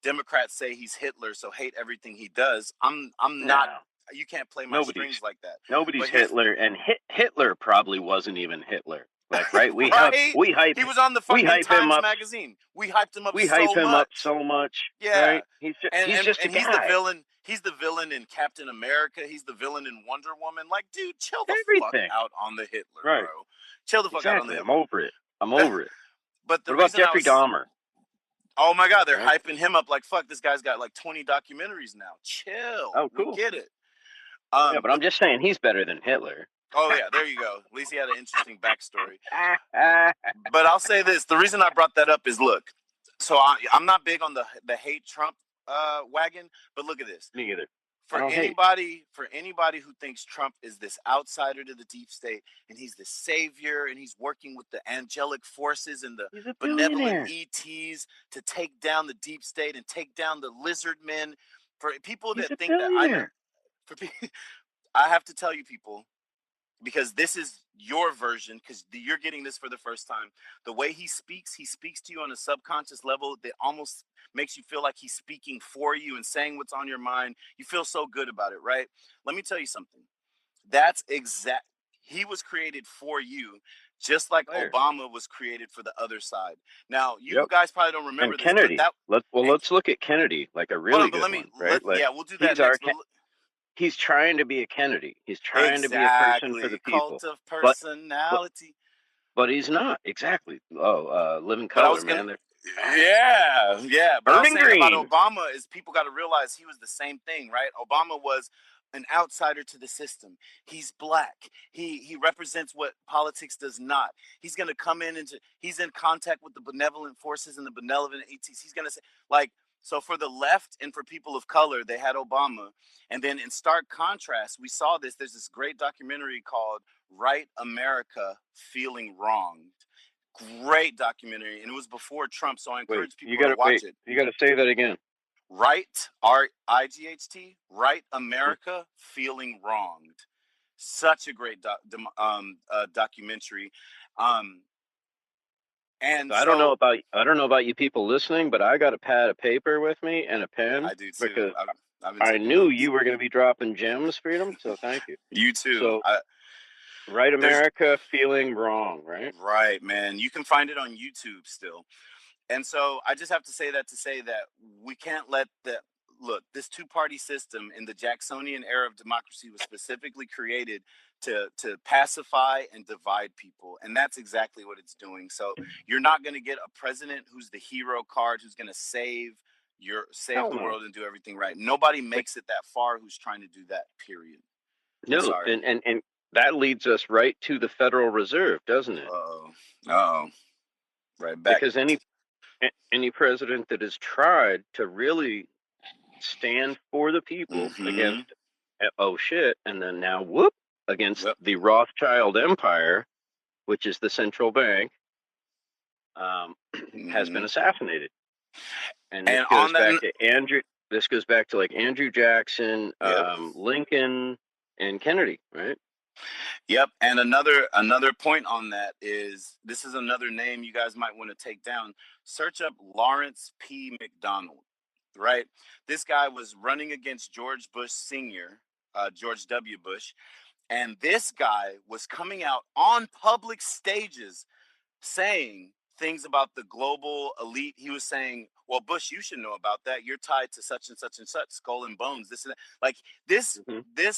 Democrats say he's Hitler, so hate everything he does. I'm not. You can't play my strings like that. Nobody's Hitler, and Hitler probably wasn't even Hitler. Like, right? We hype. He was on the fucking Times magazine. We hyped him up. We hype him up so much. Yeah, right? He's just a guy. He's the villain. He's the villain in Captain America. He's the villain in Wonder Woman. Like, dude, chill the fuck out on the Hitler, bro. Chill the fuck out on the Hitler. I'm over it. But what about Jeffrey Dahmer? Oh my God, they're hyping him up like fuck. This guy's got like 20 documentaries now. Chill. Oh, cool. We get it. But I'm just saying he's better than Hitler. Oh yeah, there you go. At least he had an interesting backstory. But I'll say this: the reason I brought that up is, look. So I'm not big on the hate Trump wagon, but look at this. Me either. For anybody who thinks Trump is this outsider to the deep state and he's the savior and he's working with the angelic forces and the benevolent ETs to take down the deep state and take down the lizard men, for people that think that I have to tell you people, because this is your version, because you're getting this for the first time. The way he speaks to you on a subconscious level that almost makes you feel like he's speaking for you and saying what's on your mind. You feel so good about it, right? Let me tell you something. That's he was created for you, just like Obama was created for the other side. Now, you guys probably don't remember this. Kennedy. Let's look at Kennedy, like a really good one, right? We'll do that next. He's trying to be a Kennedy. He's trying to be a person for the people. Cult of personality. But he's not. Exactly. Living color, man. Yeah. But Burning green. About Obama is people got to realize he was the same thing, right? Obama was an outsider to the system. He's black. He represents what politics does not. He's going to come he's in contact with the benevolent forces and the benevolent ETs. He's going to say, like, so for the left and for people of color, they had Obama. And then in stark contrast, we saw this. There's this great documentary called Right America Feeling Wronged. Great documentary. And it was before Trump, so I encourage people to watch it. You got to say that again. Right, RIGHT, Right America Feeling Wronged. Such a great documentary. And I don't know about you people listening, but I got a pad of paper with me and a pen. I do too. Because I knew you were going to be dropping gems, Freedom. So thank you. You too. So, Right America Feeling Wrong, right? Right, man. You can find it on YouTube still. And so I just have to say that we can't let this two-party system in the Jacksonian era of democracy was specifically created to pacify and divide people. And that's exactly what it's doing. So you're not going to get a president who's the hero card, who's going to save the world and do everything right. Nobody makes it that far who's trying to do that, period. No, and that leads us right to the Federal Reserve, doesn't it? Uh-oh. Right back. Because any president that has tried to really stand for the people against and then now against the Rothschild Empire, which is the central bank, has been assassinated. And this goes back to Andrew. This goes back to like Andrew Jackson, Lincoln, and Kennedy, right? Yep. And another point on that is, this is another name you guys might want to take down. Search up Lawrence P. McDonald, right? This guy was running against George Bush Sr., George W. Bush. And this guy was coming out on public stages saying things about the global elite. He was saying, well, Bush, you should know about that. You're tied to such and such and such, skull and bones, this and that. Like this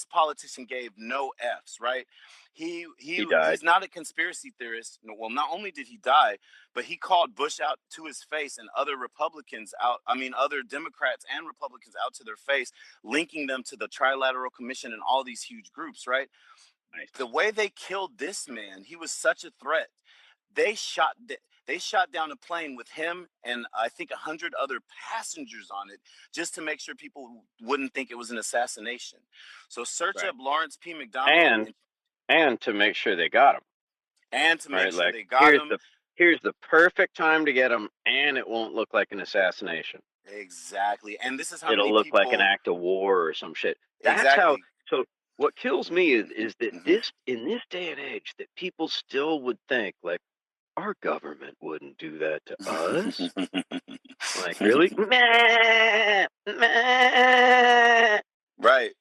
politician gave no F's, right? He died. He's not a conspiracy theorist. Well, not only did he die, but he called Bush out to his face and other Republicans out. I mean, other Democrats and Republicans out to their face, linking them to the Trilateral Commission and all these huge groups, right? Nice. The way they killed this man, he was such a threat. They shot down a plane with him and I think 100 other passengers on it, just to make sure people wouldn't think it was an assassination. So search up Lawrence P. McDonald and to make sure they got him. And to make sure they got him. Here's the perfect time to get him, and it won't look like an assassination. Exactly. And this is how it'll look like an act of war or some shit. That's how. So what kills me is that in this day and age, that people still would think like, our government wouldn't do that to us. Like, really? Right.